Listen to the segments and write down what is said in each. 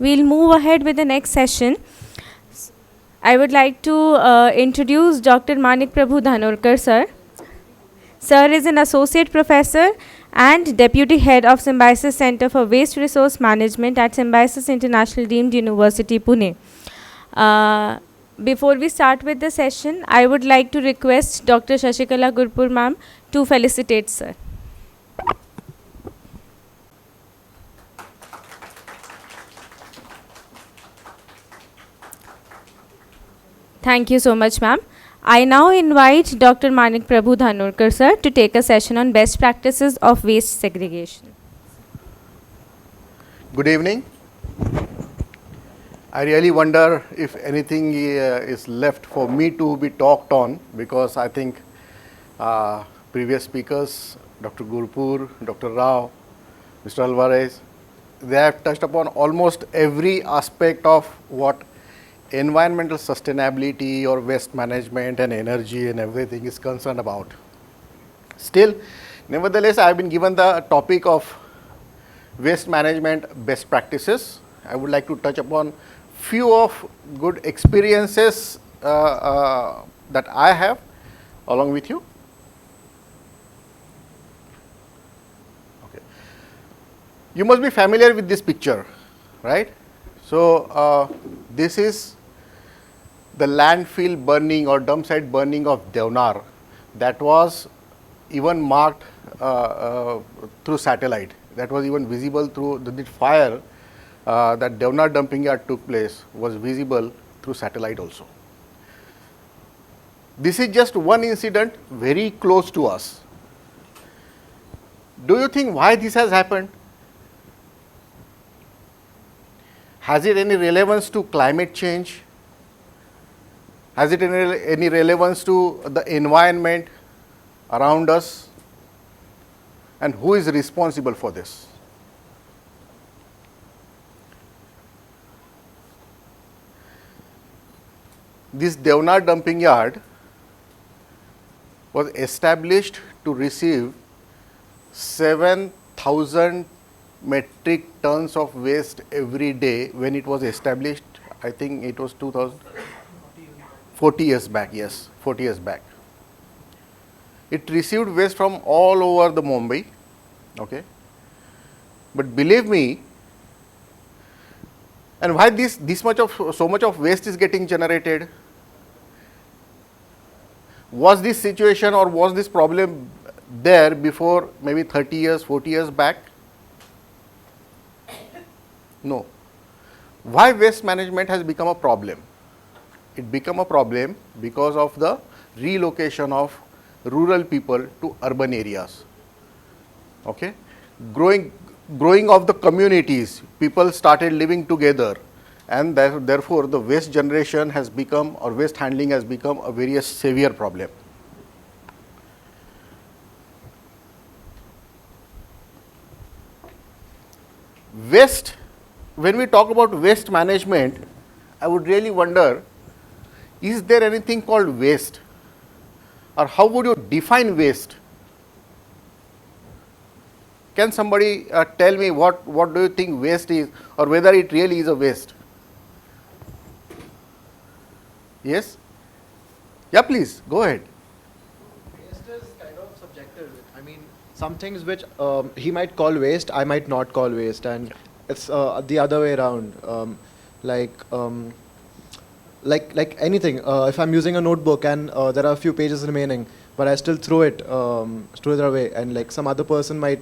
We'll move ahead with the next session. I would like to introduce Dr. Manik Prabhu Dhanorkar, sir. Sir is an associate professor and deputy head of Symbiosis Center for Waste Resource Management at Symbiosis International Deemed University, Pune. Before we start with the session, I would like to request Dr. Shashikala Gurpur ma'am to felicitate sir. Thank you so much, ma'am. I now invite Dr. Manik Prabhu Dhanorkar, sir, to take a session on best practices of waste segregation. Good evening. I really wonder if anything is left for me to be talked on, because I think previous speakers, Dr. Gurpur, Dr. Rao, Mr. Alvarez, they have touched upon almost every aspect of what environmental sustainability or waste management and energy and everything is concerned about. Still, nevertheless, I have been given the topic of waste management best practices. I would like to touch upon few of good experiences that I have along with you. Okay. You must be familiar with this picture, right? So, this is the landfill burning or dump site burning of Devnar that was even marked through satellite, that was even visible through the fire that Devnar dumping yard took place was visible through satellite also. This is just one incident very close to us. Do you think why this has happened? Has it any relevance to climate change? Has it any relevance to the environment around us? And who is responsible for this? This Devnar dumping yard was established to receive 7,000 metric tons of waste every day when it was established. I think it was 40 years back, yes, 40 years back. It received waste from all over the Mumbai, okay. But believe me, and why so much of waste is getting generated? Was this situation or was this problem there before maybe 30 years, 40 years back? No. Why waste management has become a problem? It became a problem because of the relocation of rural people to urban areas. Okay, growing of the communities, people started living together, and therefore the waste generation has become, or waste handling has become, a very severe problem. Waste, when we talk about waste management, I would really wonder, is there anything called waste? Or how would you define waste? Can somebody tell me what do you think waste is, or whether it really is a waste? Yes? Yeah, please, go ahead. Waste is kind of subjective. I mean, some things which he might call waste, I might not call waste, and it's the other way around. Like anything, if I'm using a notebook and there are a few pages remaining, but I still throw it away, and like some other person might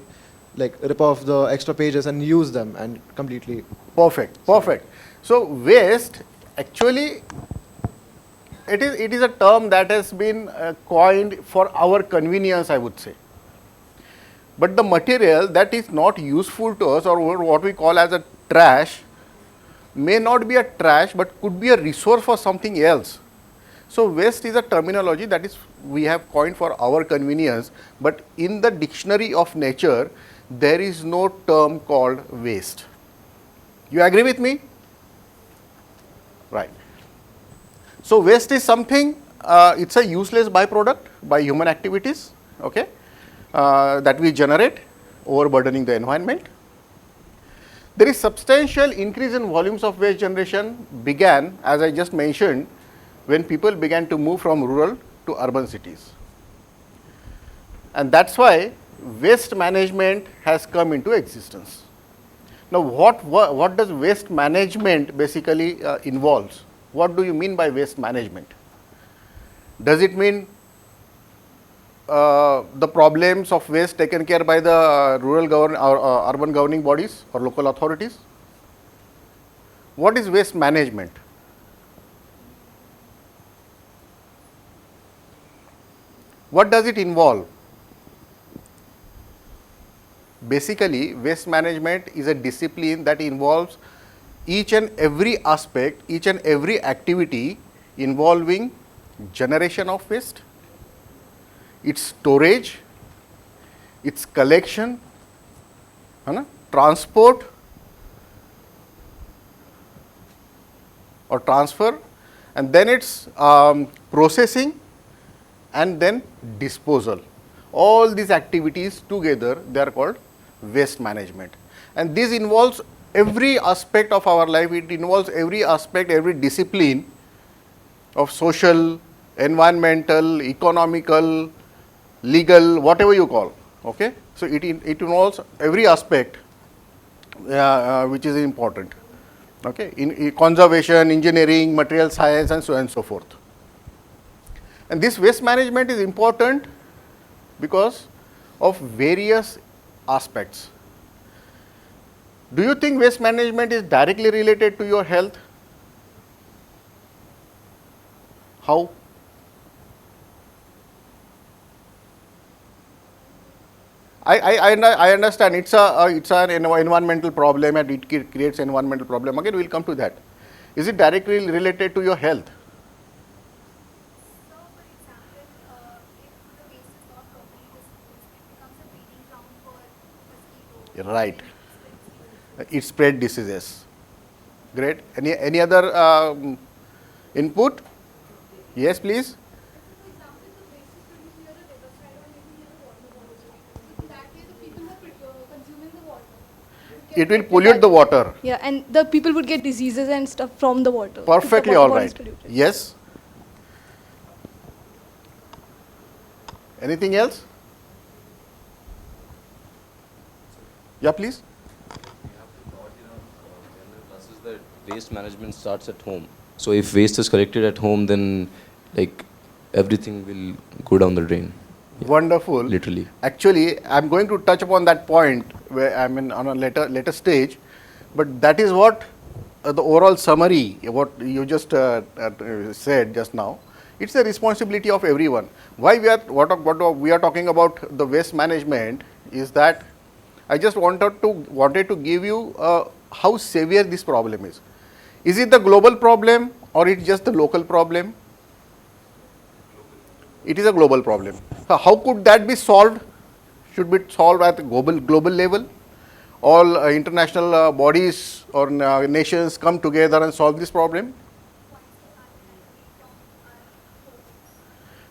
like rip off the extra pages and use them and completely. Perfect, perfect. So waste, actually, it is a term that has been coined for our convenience, I would say. But the material that is not useful to us, or what we call as a trash, may not be a trash, but could be a resource for something else. So waste is a terminology that is we have coined for our convenience, but in the dictionary of nature, there is no term called waste. You agree with me? Right. So waste is something, it's a useless byproduct by human activities, okay, that we generate, overburdening the environment. There is substantial increase in volumes of waste generation began, as I just mentioned, when people began to move from rural to urban cities. And that is why waste management has come into existence. Now, what does waste management basically involves? What do you mean by waste management? Does it mean the problems of waste taken care by the rural or urban governing bodies or local authorities? What is waste management? What does it involve? Basically, waste management is a discipline that involves each and every aspect, each and every activity involving generation of waste, its storage, its collection, transport or transfer, and then its processing and then disposal. All these activities together, they are called waste management, and this involves every aspect of our life. It involves every aspect, every discipline of social, environmental, economical, legal, whatever you call. Okay? So, it involves every aspect which is important, okay, in conservation, engineering, material science, and so on and so forth. And this waste management is important because of various aspects. Do you think waste management is directly related to your health? How? I understand it's an environmental problem and it creates environmental problem. Again, we will come to that. Is it directly related to your health? Right. It spread diseases. Great. Any other input? Yes, please. It will pollute the water. Yeah, and the people would get diseases and stuff from the water. Perfectly all right. Yes. Anything else? Yeah, please. We have to thought, general classes that waste management starts at home. So if waste is collected at home, then like everything will go down the drain. Yeah. Wonderful. Literally. Actually, I am going to touch upon that point where I am on a later stage, but that is what the overall summary, what you just said just now. It's a responsibility of everyone. Why what we are talking about the waste management is that I just wanted to give you how severe this problem is. Is it the global problem or it is just the local problem? It is a global problem. So how could that be solved? Should be solved at the global level. All international bodies or nations come together and solve this problem.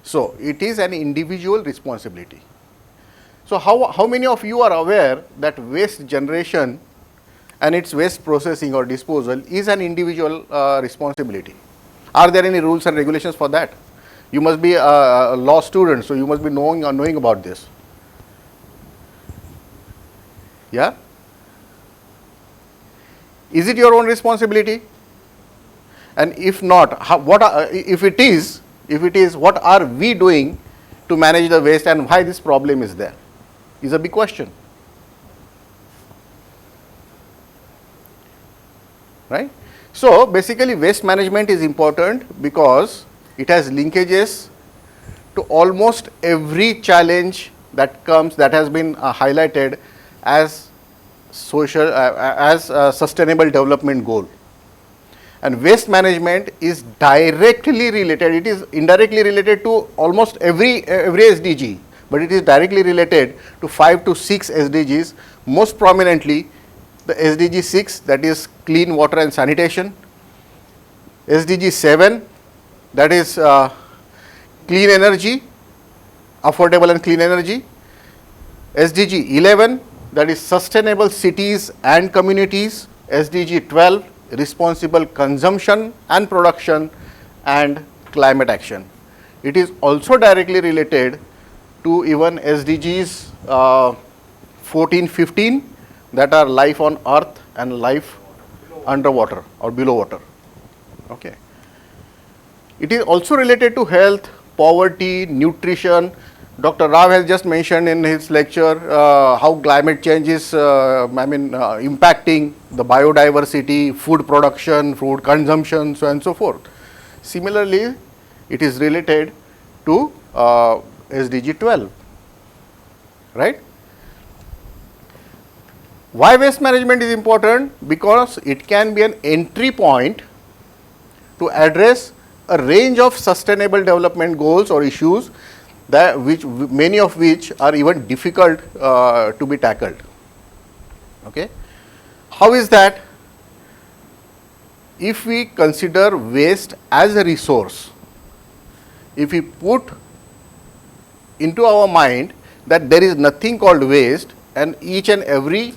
So it is an individual responsibility. So how many of you are aware that waste generation and its waste processing or disposal is an individual responsibility? Are there any rules and regulations for that? You must be a law student, so you must be knowing about this. Yeah? Is it your own responsibility? And if not, if it is, what are we doing to manage the waste and why this problem is there? Is a big question. Right? So basically waste management is important because it has linkages to almost every challenge that comes, that has been highlighted as sustainable development goal. And waste management is directly related, it is indirectly related to almost every SDG, but it is directly related to 5 to 6 SDGs, most prominently the SDG 6, that is clean water and sanitation, SDG 7, that is clean energy, affordable and clean energy, SDG 11, that is sustainable cities and communities, SDG 12, responsible consumption and production, and climate action. It is also directly related to even SDGs 14, 15, that are life on earth and life underwater or below water. Okay. It is also related to health, poverty, nutrition. Dr. Rao has just mentioned in his lecture how climate change is impacting the biodiversity, food production, food consumption, so on and so forth. Similarly, it is related to SDG 12, right? Why waste management is important? Because it can be an entry point to address a range of sustainable development goals or issues that many of which are even difficult to be tackled. Okay. How is that? If we consider waste as a resource, if we put into our mind that there is nothing called waste and each and every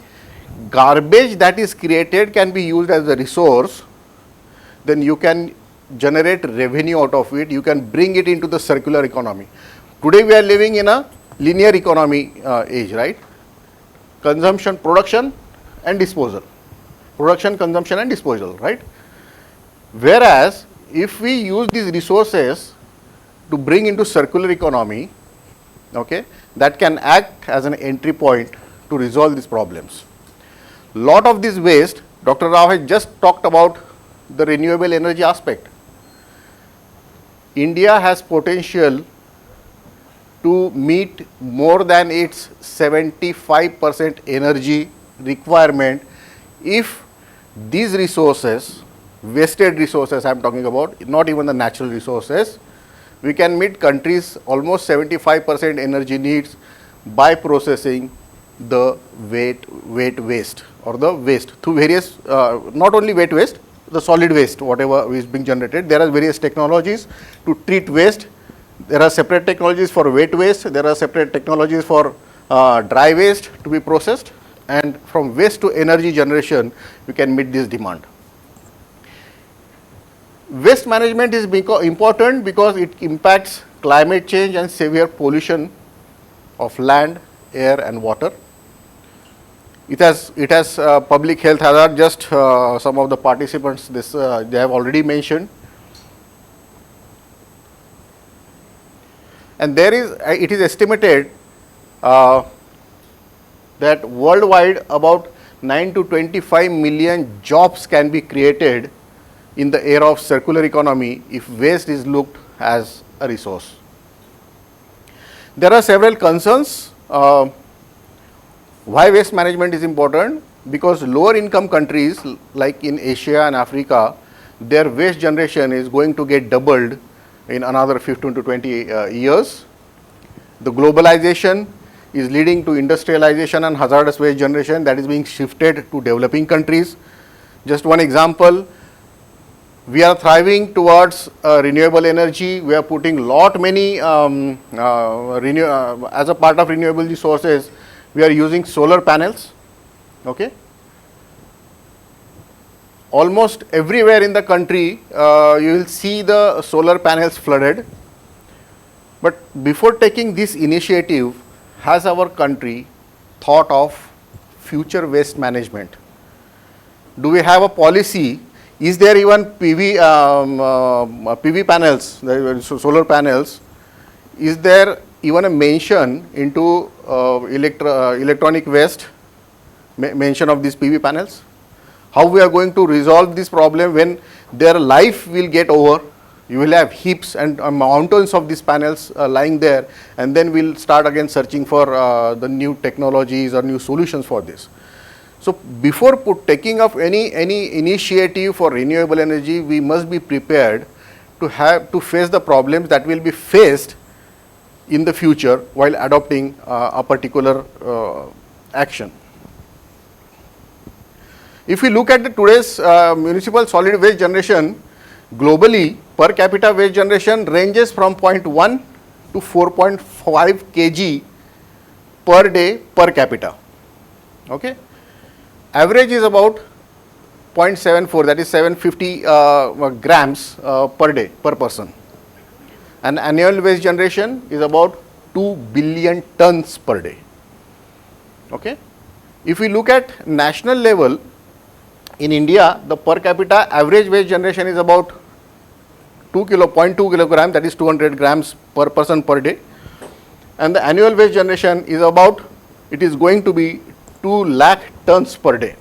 garbage that is created can be used as a resource, then you can generate revenue out of it, you can bring it into the circular economy. Today we are living in a linear economy age, right? Consumption, production and disposal. Production, consumption and disposal, right? Whereas, if we use these resources to bring into circular economy, okay, that can act as an entry point to resolve these problems. Lot of this waste, Dr. Rao has just talked about the renewable energy aspect. India has potential to meet more than its 75% energy requirement if these resources, wasted resources I am talking about, not even the natural resources, we can meet countries almost 75% energy needs by processing the wet waste or the waste through various, not only wet waste, the solid waste, whatever is being generated. There are various technologies to treat waste. There are separate technologies for wet waste, there are separate technologies for dry waste to be processed, and from waste to energy generation, we can meet this demand. Waste management is important because it impacts climate change and severe pollution of land, air and water. It has public health hazard, just some of the participants they have already mentioned. And it is estimated that worldwide about 9 to 25 million jobs can be created in the era of circular economy if waste is looked as a resource. There are several concerns. Why waste management is important? Because lower income countries like in Asia and Africa, their waste generation is going to get doubled in another 15 to 20 years. The globalization is leading to industrialization and hazardous waste generation that is being shifted to developing countries. Just one example, we are thriving towards renewable energy. We are putting many as a part of renewable resources. We are using solar panels. Okay. Almost everywhere in the country, you will see the solar panels flooded. But before taking this initiative, has our country thought of future waste management? Do we have a policy? Is there even PV panels, solar panels? Is there even a mention into electronic waste, mention of these PV panels? How we are going to resolve this problem when their life will get over? You will have heaps and mountains of these panels lying there, and then we'll start again searching for the new technologies or new solutions for this. So before taking up any initiative for renewable energy, we must be prepared to face the problems that will be faced in the future while adopting a particular action. If we look at today's municipal solid waste generation, globally per capita waste generation ranges from 0.1 to 4.5 kg per day per capita. Okay. Average is about 0.74, that is 750 grams per day per person. And annual waste generation is about 2 billion tons per day. Okay. If we look at national level, in India, the per capita average waste generation is about 0.2 kilogram, that is 200 grams per person per day. And the annual waste generation is about, it is going to be 2 lakh tons per day.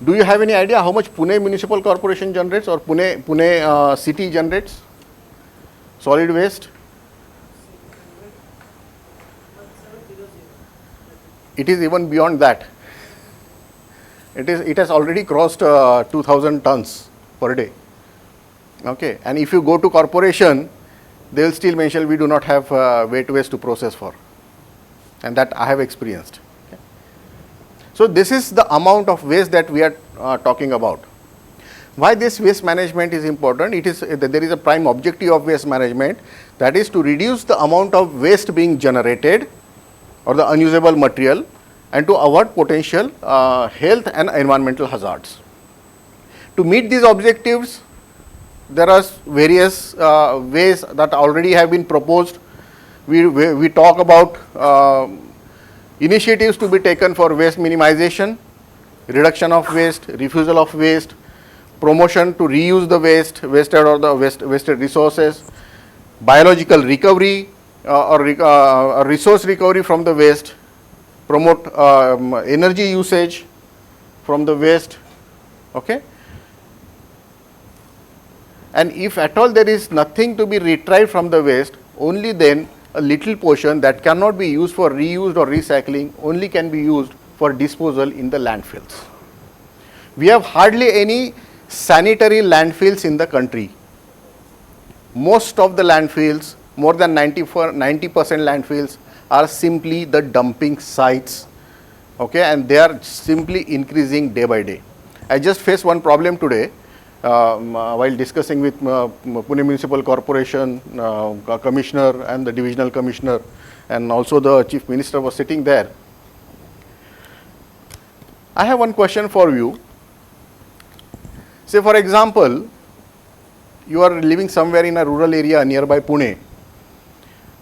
Do you have any idea how much Pune Municipal Corporation generates, or Pune city generates solid waste? It is even beyond that. It has already crossed 2000 tons per day. Okay. And if you go to corporation, they will still mention we do not have wet waste to process for, and that I have experienced. Okay. So this is the amount of waste that we are talking about. Why this waste management is important? It is there is a prime objective of waste management, that is to reduce the amount of waste being generated or the unusable material, and to avoid potential health and environmental hazards. To meet these objectives, there are various ways that already have been proposed. We talk about initiatives to be taken for waste minimization, reduction of waste, refusal of waste, promotion to reuse the waste, wasted or the wasted resources, biological recovery or resource recovery from the waste, promote energy usage from the waste. Okay. And if at all there is nothing to be retrieved from the waste, only then a little portion that cannot be used for reused or recycling only can be used for disposal in the landfills. We have hardly any sanitary landfills in the country. Most of the landfills, more than 90% landfills, are simply the dumping sites. Okay, and they are simply increasing day by day. I just faced one problem today. While discussing with Pune Municipal Corporation Commissioner and the Divisional Commissioner, and also the Chief Minister was sitting there. I have one question for you. Say for example, you are living somewhere in a rural area nearby Pune,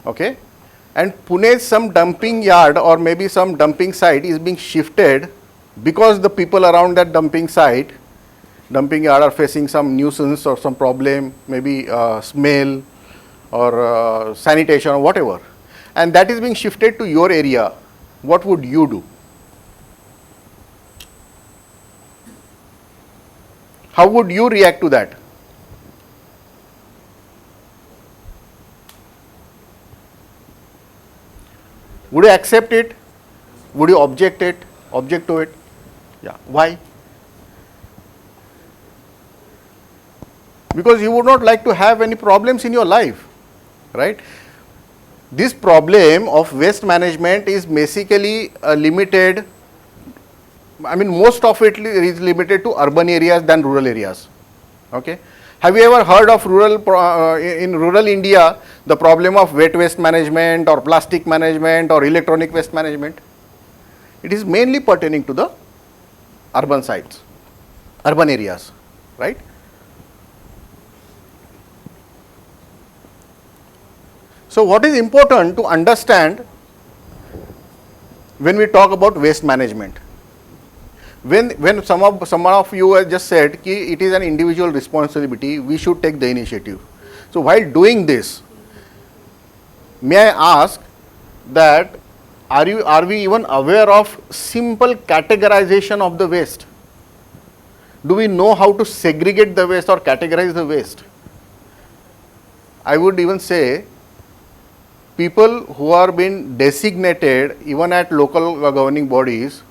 okay, and Pune's some dumping yard or maybe some dumping site is being shifted because the people around that dumping yard are facing some nuisance or some problem, maybe smell or sanitation or whatever, and that is being shifted to your area. What would you do? How would you react to that? Would you accept it? Would you object to it? Yeah. Why? Because you would not like to have any problems in your life, right? This problem of waste management is basically limited. I mean, most of it is limited to urban areas than rural areas. Okay. Have you ever heard of in rural India, the problem of wet waste management or plastic management or electronic waste management? It is mainly pertaining to the urban sites, urban areas, right? So what is important to understand when we talk about waste management? When some of you have just said ki it is an individual responsibility, we should take the initiative. So while doing this, may I ask that are we even aware of simple categorization of the waste? Do we know how to segregate the waste or categorize the waste? I would even say people who are being designated even at local governing bodies,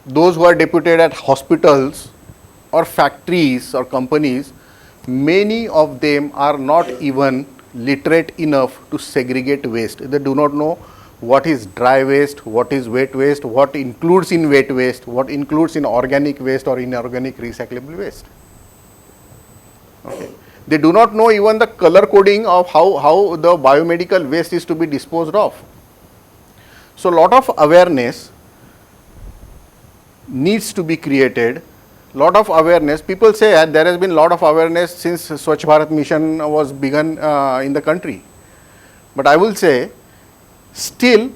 those who are deputed at hospitals or factories or companies, many of them are not even literate enough to segregate waste. They do not know what is dry waste, what is wet waste, what includes in wet waste, what includes in organic waste or inorganic recyclable waste. Okay. They do not know even the color coding of how the biomedical waste is to be disposed of. So, lot of awareness needs to be created, lot of awareness. People say that there has been lot of awareness since Swachh Bharat mission was begun in the country. But I will say still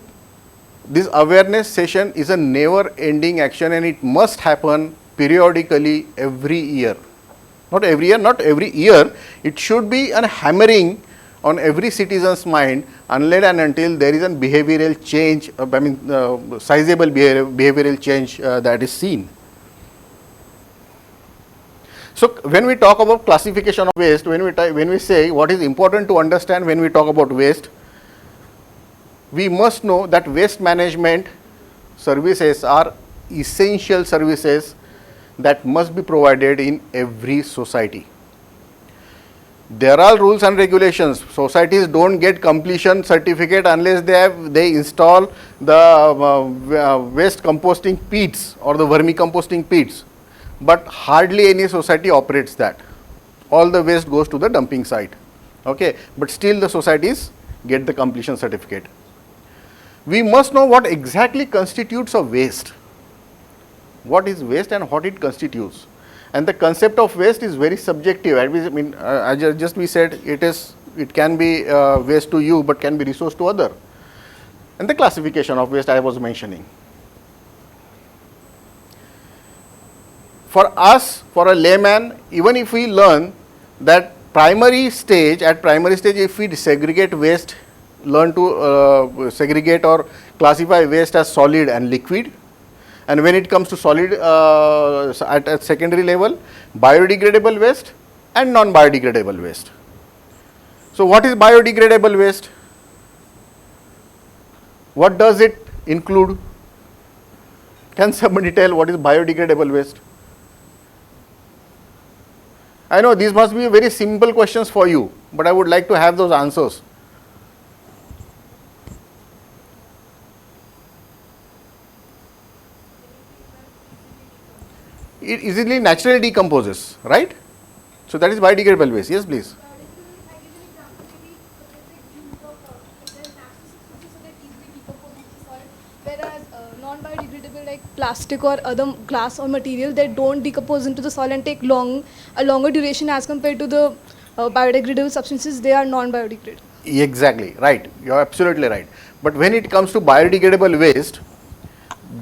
this awareness session is a never ending action, and it must happen periodically every year. Not every year, not every year, it should be a hammering on every citizen's mind unless and until there is a behavioral change, sizable behavioral change that is seen. So, when we talk about classification of waste, when we say what is important to understand when we talk about waste, we must know that waste management services are essential services that must be provided in every society. There are rules and regulations. Societies don't get completion certificate unless they install the waste composting pits or the vermicomposting pits. But hardly any society operates that. All the waste goes to the dumping site. Okay, but still the societies get the completion certificate. We must know what exactly constitutes a waste. What is waste and what it constitutes. And the concept of waste is very subjective. We said it can be waste to you, but can be resource to other. And the classification of waste I was mentioning. For us, for a layman, even if we learn that primary stage, if we segregate waste, learn to segregate or classify waste as solid and liquid. And when it comes to solid at secondary level, biodegradable waste and non-biodegradable waste. So, what is biodegradable waste? What does it include? Can somebody tell what is biodegradable waste? I know these must be very simple questions for you, but I would like to have those answers. It easily naturally decomposes, right? So, that is biodegradable waste. Yes, please. Whereas non-biodegradable like plastic or other glass or material, they don't decompose into the soil and take a longer duration as compared to the biodegradable substances. They are non-biodegradable. Exactly, right. You are absolutely right. But when it comes to biodegradable waste,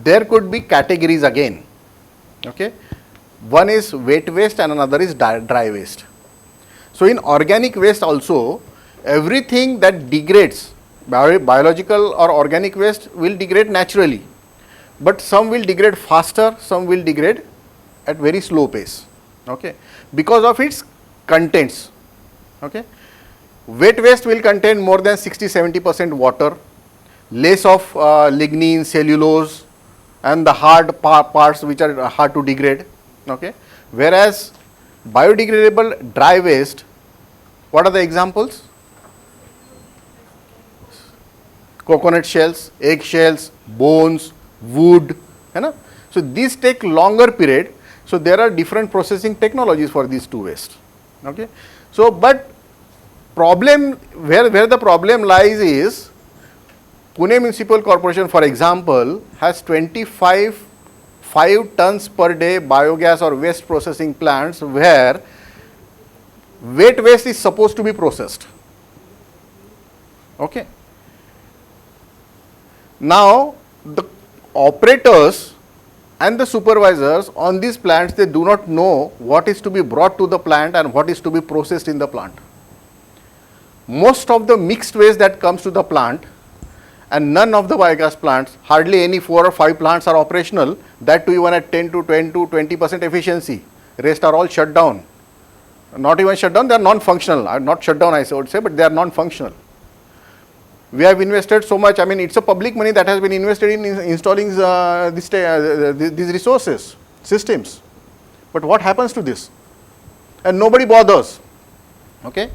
there could be categories again. Okay. One is wet waste and another is dry waste. So, in organic waste also, everything that degrades, biological or organic waste will degrade naturally, but some will degrade faster, some will degrade at very slow pace, okay, because of its contents. Okay. Wet waste will contain more than 60-70% water, less of lignin, cellulose and the hard parts which are hard to degrade. Okay. Whereas biodegradable dry waste, what are the examples? Coconut shells, egg shells, bones, wood. So, these take longer period. So, there are different processing technologies for these two waste. Okay. So, but problem where the problem lies is Pune Municipal Corporation, for example, has 5 tons per day biogas or waste processing plants where wet waste is supposed to be processed. Okay. Now, the operators and the supervisors on these plants, they do not know what is to be brought to the plant and what is to be processed in the plant. Most of the mixed waste that comes to the plant, and none of the biogas plants, hardly any 4 or 5 plants are operational, that too even at 10 to 20% efficiency. Rest are all shut down. Not even shut down, they are non-functional. Not shut down I would say, but they are non-functional. We have invested so much, it's a public money that has been invested in installing these resources, systems. But what happens to this? And nobody bothers. Okay.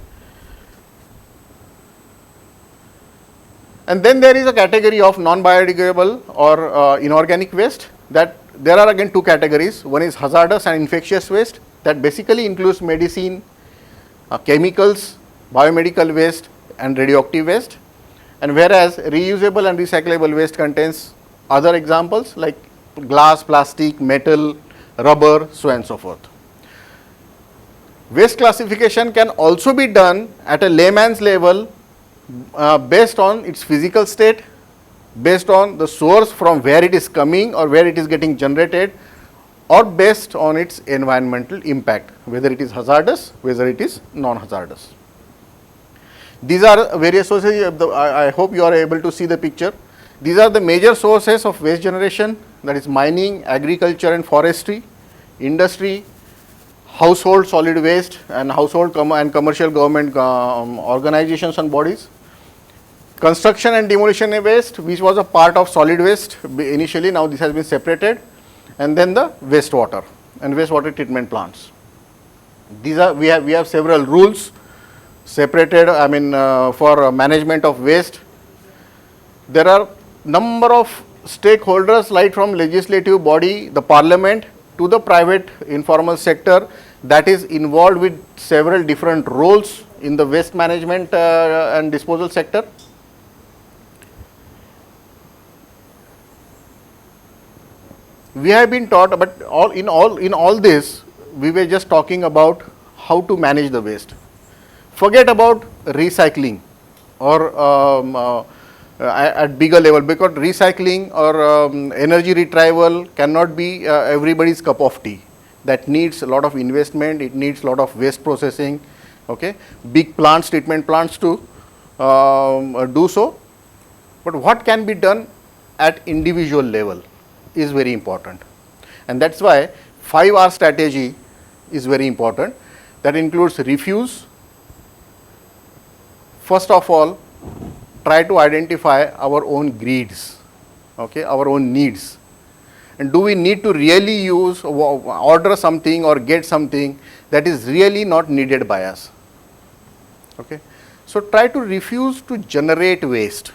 And then there is a category of non-biodegradable or inorganic waste, that there are again 2 categories. One is hazardous and infectious waste, that basically includes medicine, chemicals, biomedical waste and radioactive waste. and whereas reusable and recyclable waste contains other examples like glass, plastic, metal, rubber, so on and so forth. Waste classification can also be done at a layman's level based on its physical state, based on the source from where it is coming or where it is getting generated, or based on its environmental impact, whether it is hazardous, whether it is non-hazardous. These are various sources. I hope you are able to see the picture. These are the major sources of waste generation, that is mining, agriculture and forestry, industry, household solid waste, and household and commercial government organizations and bodies. Construction and demolition waste, which was a part of solid waste initially, now this has been separated, and then the wastewater and wastewater treatment plants. These are, we have several rules separated, for management of waste. There are number of stakeholders, right from legislative body, the parliament, to the private informal sector, that is involved with several different roles in the waste management and disposal sector. We have been taught, but in all this, we were just talking about how to manage the waste. Forget about recycling or at bigger level, because recycling or energy retrieval cannot be everybody's cup of tea. That needs a lot of investment, it needs a lot of waste processing, okay, big plants, treatment plants to do so. But what can be done at individual level is very important, and that is why 5R strategy is very important. That includes refuse. First of all, try to identify our own greeds, okay, our own needs, and do we need to really use, order something or get something that is really not needed by us, okay. So try to refuse to generate waste,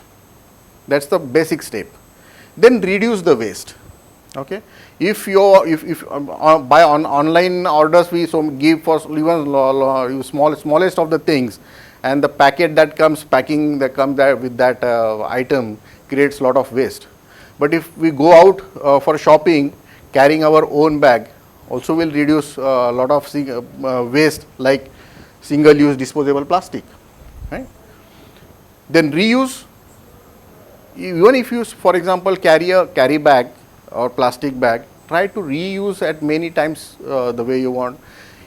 that is the basic step. Then reduce the waste, okay. If you by online orders, we give for even smallest of the things, and the packet that comes, packing that comes with that item creates a lot of waste. But if we go out for shopping carrying our own bag, also will reduce a lot of waste, like single use disposable plastic, right. Then reuse. Even if you, for example, carry a carry bag or plastic bag, try to reuse at many times the way you want.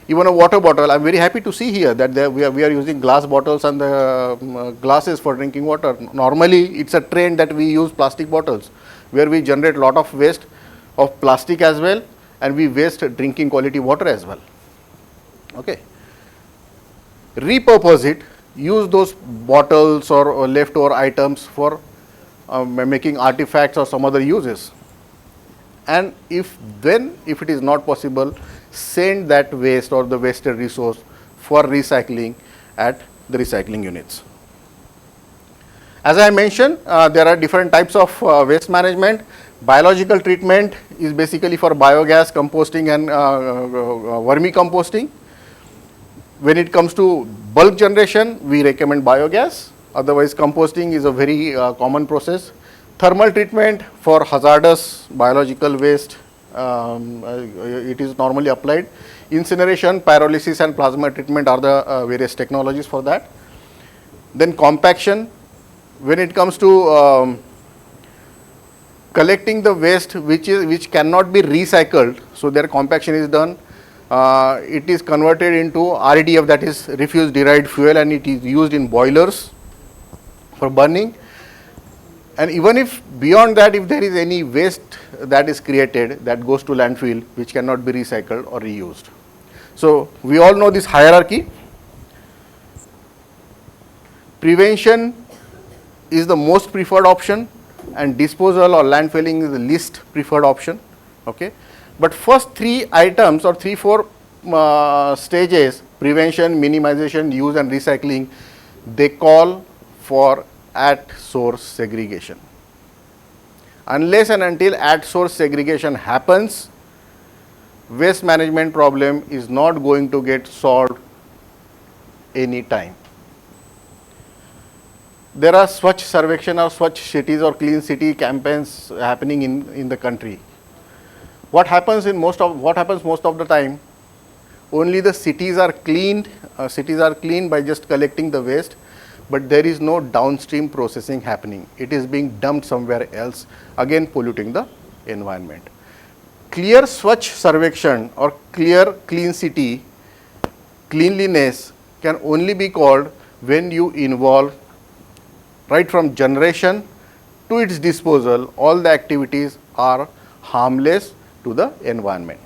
Even a water bottle, I am very happy to see here that we are using glass bottles and the glasses for drinking water. Normally, it is a trend that we use plastic bottles, where we generate a lot of waste of plastic as well, and we waste drinking quality water as well, okay. Repurpose it, use those bottles or leftover items for making artifacts or some other uses. And if it is not possible, send that waste or the wasted resource for recycling at the recycling units. As I mentioned, there are different types of waste management. Biological treatment is basically for biogas, composting and vermicomposting. When it comes to bulk generation, we recommend biogas, otherwise composting is a very common process. Thermal treatment for hazardous biological waste, it is normally applied. Incineration, pyrolysis and plasma treatment are the various technologies for that. Then compaction, when it comes to collecting the waste which cannot be recycled, so their compaction is done. It is converted into RDF, that is refuse derived fuel, and it is used in boilers for burning. And even if beyond that, if there is any waste that is created, that goes to landfill, which cannot be recycled or reused. So we all know this hierarchy. Prevention is the most preferred option, and disposal or landfilling is the least preferred option, okay. But first three items or 3-4 stages, prevention, minimization, use and recycling, they call for at source segregation. Unless and until at source segregation happens, waste management problem is not going to get solved any time. there are Swachh Sarvekshan or Swachh cities or clean city campaigns happening in the country. What happens most of the time? Only the cities are cleaned. Cities are cleaned by just collecting the waste, but there is no downstream processing happening. It is being dumped somewhere else, again polluting the environment. Clear Swachh Sarvekshan or clear clean city cleanliness can only be called when you involve, right from generation to its disposal, all the activities are harmless to the environment.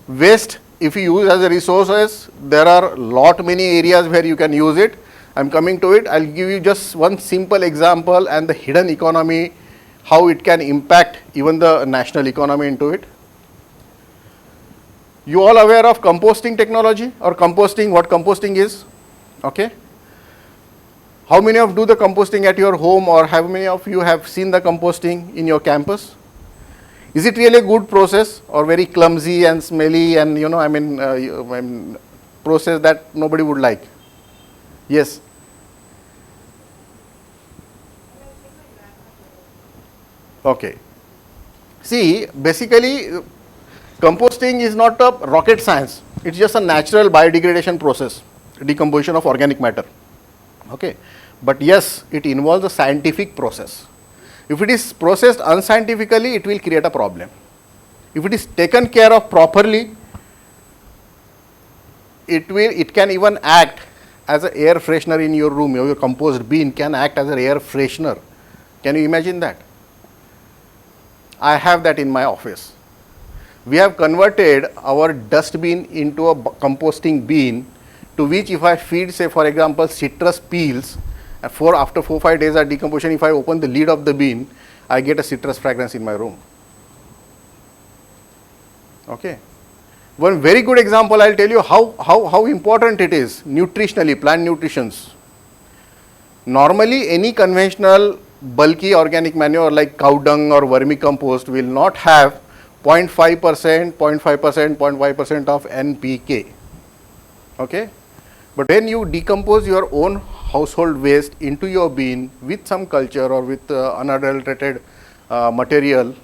Waste, if you use as a resources, there are lot many areas where you can use it. I am coming to it. I will give you just one simple example and the hidden economy, how it can impact even the national economy into it. You all aware of composting technology or composting, what composting is? Okay. How many of you do the composting at your home, or how many of you have seen the composting in your campus? Is it really a good process or very clumsy and smelly and process that nobody would like? Yes. Okay. See, basically composting is not a rocket science. It's just a natural biodegradation process, decomposition of organic matter. Okay. But yes, it involves a scientific process. If it is processed unscientifically, it will create a problem. If it is taken care of properly, it can even act as an air freshener in your room. Your compost bin can act as an air freshener. Can you imagine that? I have that in my office. We have converted our dustbin into a composting bin, to which if I feed, say for example, citrus peels, after 4-5 days of decomposition, if I open the lid of the bin, I get a citrus fragrance in my room. Okay. One very good example, I will tell you how important it is nutritionally, plant nutrition. Normally, any conventional bulky organic manure like cow dung or vermicompost will not have 0.5%, 0.5% of NPK. Okay. But when you decompose your own household waste into your bin with some culture or with unadulterated material,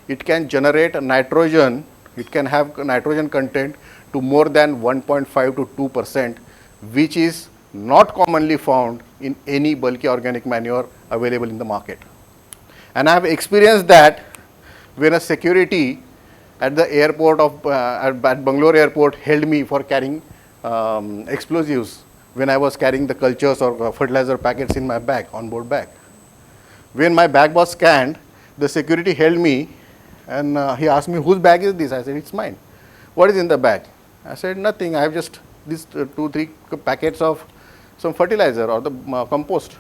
it can generate nitrogen. It can have nitrogen content to more than 1.5 to 2%, which is not commonly found in any bulky organic manure available in the market. And I have experienced that when a security at the airport at Bangalore airport held me for carrying explosives when I was carrying the cultures or fertilizer packets in my bag, on-board bag. When my bag was scanned, the security held me and he asked me, whose bag is this? I said, it's mine. What is in the bag? I said, nothing. I have just these 2-3 packets of some fertilizer or the compost.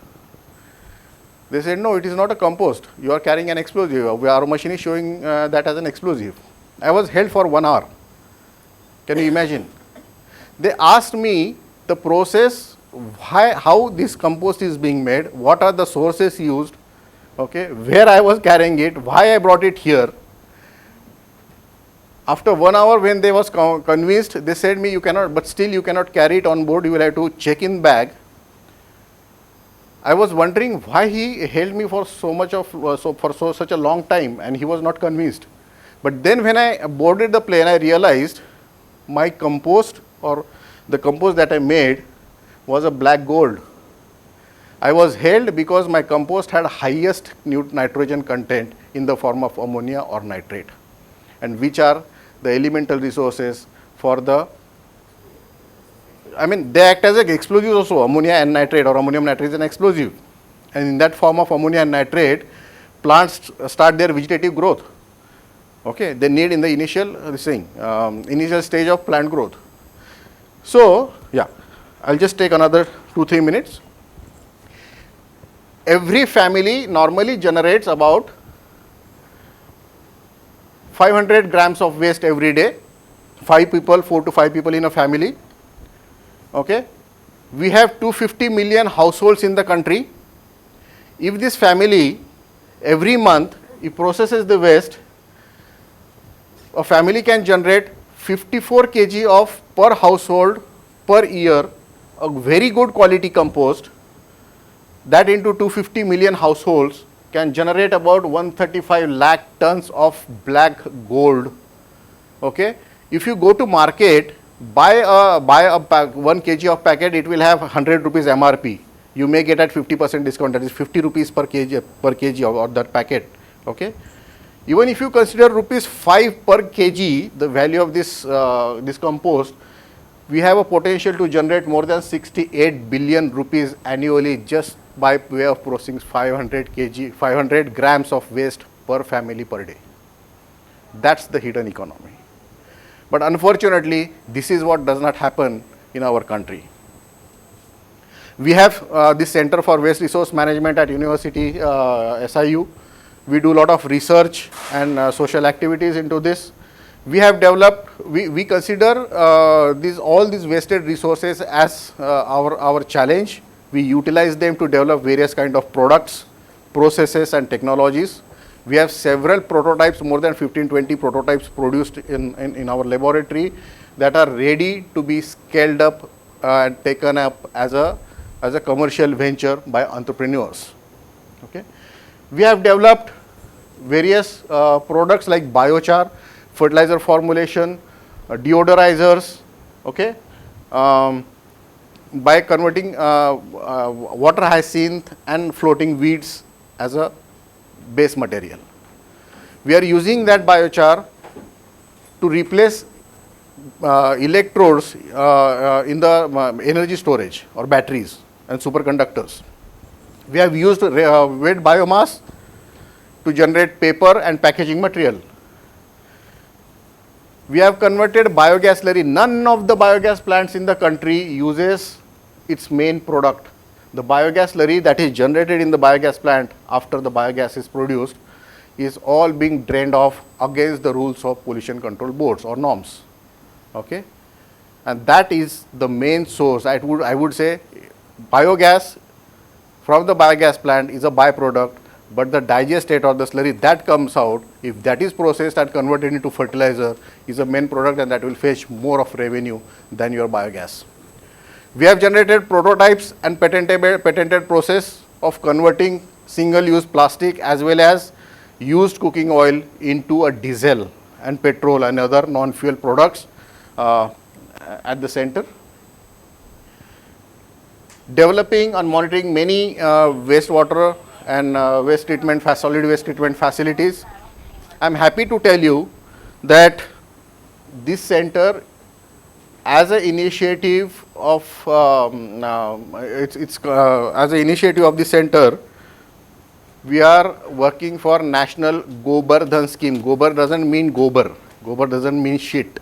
They said, no, it is not a compost. You are carrying an explosive. Our machine is showing that as an explosive. I was held for 1 hour. Can you imagine? They asked me the process, how this compost is being made, what are the sources used, okay, where I was carrying it, why I brought it here. After 1 hour, when they was convinced, they said me, you cannot, but still you cannot carry it on board, you will have to check in bag. I was wondering why he held me for such a long time, and he was not convinced. But then when I boarded the plane, I realized my compost or the compost that I made was a black gold. I was held because my compost had highest nitrogen content in the form of ammonia or nitrate, and which are the elemental resources for the, they act as an explosive also, ammonia and nitrate, or ammonium nitrate is an explosive. And in that form of ammonia and nitrate, plants start their vegetative growth. Okay, they need in the initial stage of plant growth. So, yeah, I'll just take another 2-3 minutes. Every family normally generates about 500 grams of waste every day. 4 to 5 people in a family. Okay, we have 250 million households in the country. If this family every month it processes the waste, a family can generate 54 kg of per household per year a very good quality compost that into 250 million households can generate about 135 lakh tons of black gold. Okay? If you go to market, buy a 1 kg of packet, it will have 100 rupees MRP. You may get at 50% discount, that is 50 rupees per kg of that packet. Okay? Even if you consider rupees 5 per kg, the value of this compost, we have a potential to generate more than 68 billion rupees annually just by way of processing 500 grams of waste per family per day. That's the hidden economy. But unfortunately, this is what does not happen in our country. We have this Center for Waste Resource Management at University SIU. We do a lot of research and social activities into this. We have developed, we consider all these wasted resources as our challenge. We utilize them to develop various kind of products, processes and technologies. We have several prototypes, more than 15-20 prototypes produced in our laboratory that are ready to be scaled up and taken up as a commercial venture by entrepreneurs. Okay. We have developed various products like biochar, fertilizer formulation, deodorizers, okay, by converting water hyacinth and floating weeds as a base material. We are using that biochar to replace electrodes in the energy storage or batteries and superconductors. We have used wet biomass to generate paper and packaging material. We have converted biogas slurry. None of the biogas plants in the country uses its main product. The biogas slurry that is generated in the biogas plant after the biogas is produced is all being drained off against the rules of pollution control boards or norms. Okay? And that is the main source. I would say biogas from the biogas plant is a byproduct, but the digestate or the slurry that comes out, if that is processed and converted into fertilizer, is a main product, and that will fetch more of revenue than your biogas. We have generated prototypes and patented process of converting single-use plastic as well as used cooking oil into a diesel and petrol and other non-fuel products at the center. Developing and monitoring many wastewater and solid waste treatment facilities. I am happy to tell you that this center, as an initiative of as an initiative of the center, we are working for National Gobardhan scheme. Gobar doesn't mean gobar. Gobar doesn't mean shit.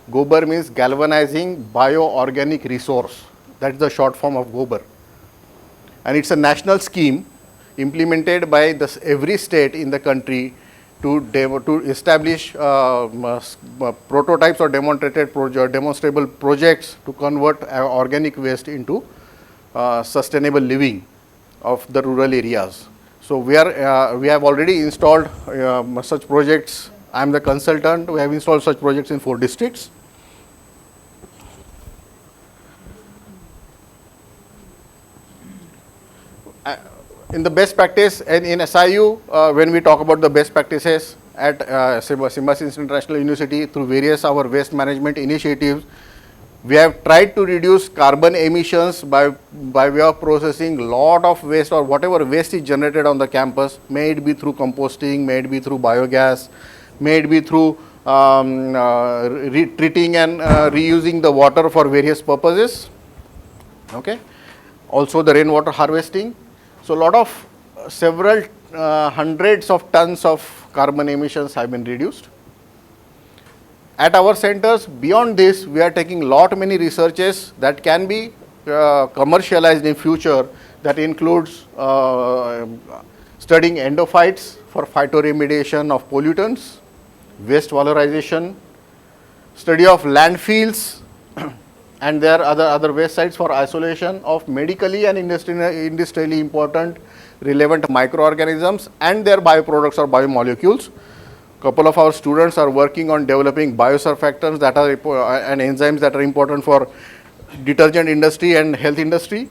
Gobar means galvanizing bioorganic resource. That is the short form of Gobar. And it's a national scheme implemented by every state in the country to establish prototypes or demonstrable projects to convert organic waste into sustainable living of the rural areas. So we have already installed such projects. I am the consultant. We have installed such projects in 4 districts. In the best practice, and in SIU, when we talk about the best practices at Symbiosis International University through various our waste management initiatives, we have tried to reduce carbon emissions by way of processing lot of waste or whatever waste is generated on the campus, may it be through composting, may it be through biogas, may it be through treating and reusing the water for various purposes. Okay. Also the rainwater harvesting. So, lot of several hundreds of tons of carbon emissions have been reduced. At our centers, beyond this, we are taking many researches that can be commercialized in future. That includes studying endophytes for phytoremediation of pollutants, waste valorization, study of landfills and there are other waste sites for isolation of medically and industrially important relevant microorganisms and their bioproducts or biomolecules. Couple of our students are working on developing biosurfactants that are and enzymes that are important for detergent industry and health industry.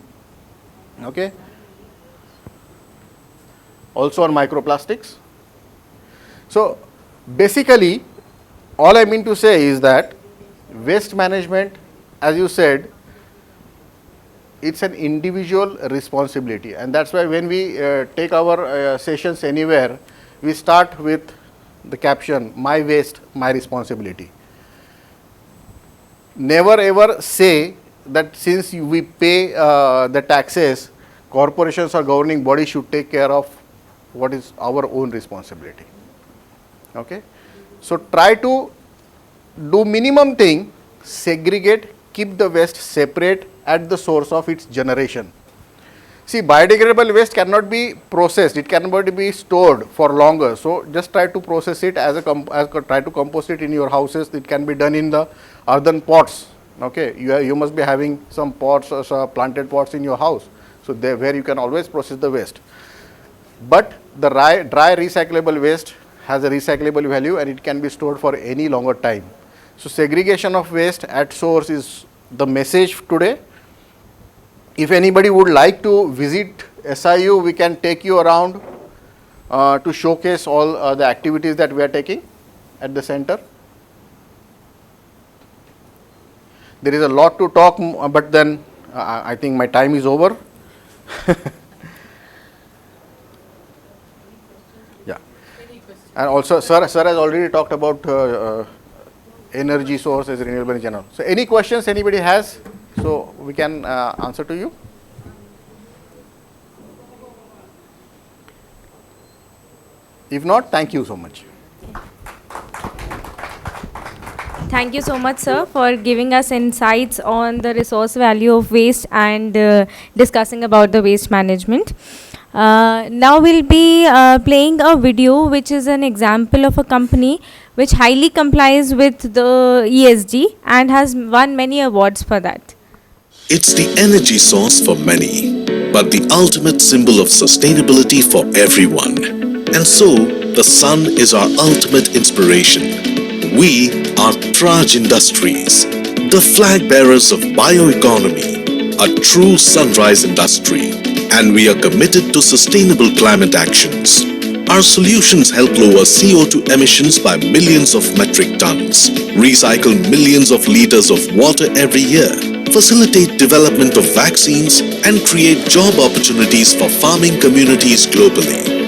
Okay. Also on microplastics. So basically, all I mean to say is that waste management, as you said, it's an individual responsibility, and that's why when we take our sessions anywhere, we start with the caption, my waste, my responsibility. Never ever say that since we pay the taxes, corporations or governing bodies should take care of what is our own responsibility. Okay. So try to do minimum thing, segregate, keep the waste separate at the source of its generation. See, biodegradable waste cannot be processed, it cannot be stored for longer. So just try to process it try to compost it in your houses. It can be done in the earthen pots. Okay, you must be having some pots or planted pots in your house. So there where you can always process the waste. But the dry recyclable waste has a recyclable value and it can be stored for any longer time. So segregation of waste at source is the message today. If anybody would like to visit SIU, we can take you around to showcase all the activities that we are taking at the center. There is a lot to talk, but then I think my time is over. Yeah. And also, sir has already talked about energy sources, renewable in general. So any questions anybody has? So we can answer to you. If not, thank you so much. Thank you so much, sir, for giving us insights on the resource value of waste and discussing about the waste management. Now we'll be playing a video which is an example of a company which highly complies with the ESG and has won many awards for that. It's the energy source for many, but the ultimate symbol of sustainability for everyone. And so, the sun is our ultimate inspiration. We are Praj Industries, the flag bearers of bioeconomy, a true sunrise industry, and we are committed to sustainable climate actions. Our solutions help lower CO2 emissions by millions of metric tons, recycle millions of liters of water every year, facilitate development of vaccines, and create job opportunities for farming communities globally.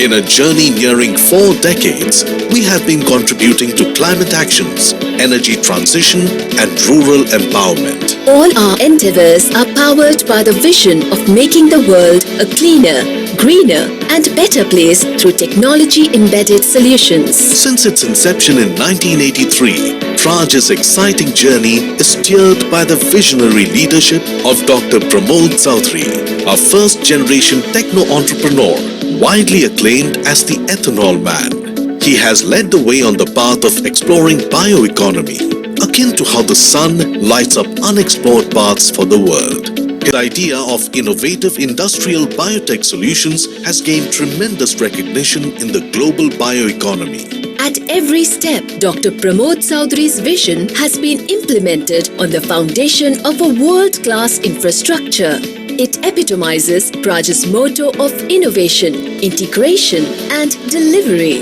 In a journey nearing 4 decades, we have been contributing to climate actions, energy transition, and rural empowerment. All our endeavors are powered by the vision of making the world a cleaner, greener, and better place through technology-embedded solutions. Since its inception in 1983, Praj's exciting journey is steered by the visionary leadership of Dr. Pramod Chaudhary, a first-generation techno-entrepreneur, widely acclaimed as the ethanol man. He has led the way on the path of exploring bioeconomy, akin to how the sun lights up unexplored paths for the world. His idea of innovative industrial biotech solutions has gained tremendous recognition in the global bioeconomy. At every step, Dr. Pramod Chaudhary's vision has been implemented on the foundation of a world-class infrastructure. It epitomizes Praj's motto of innovation, integration, and delivery.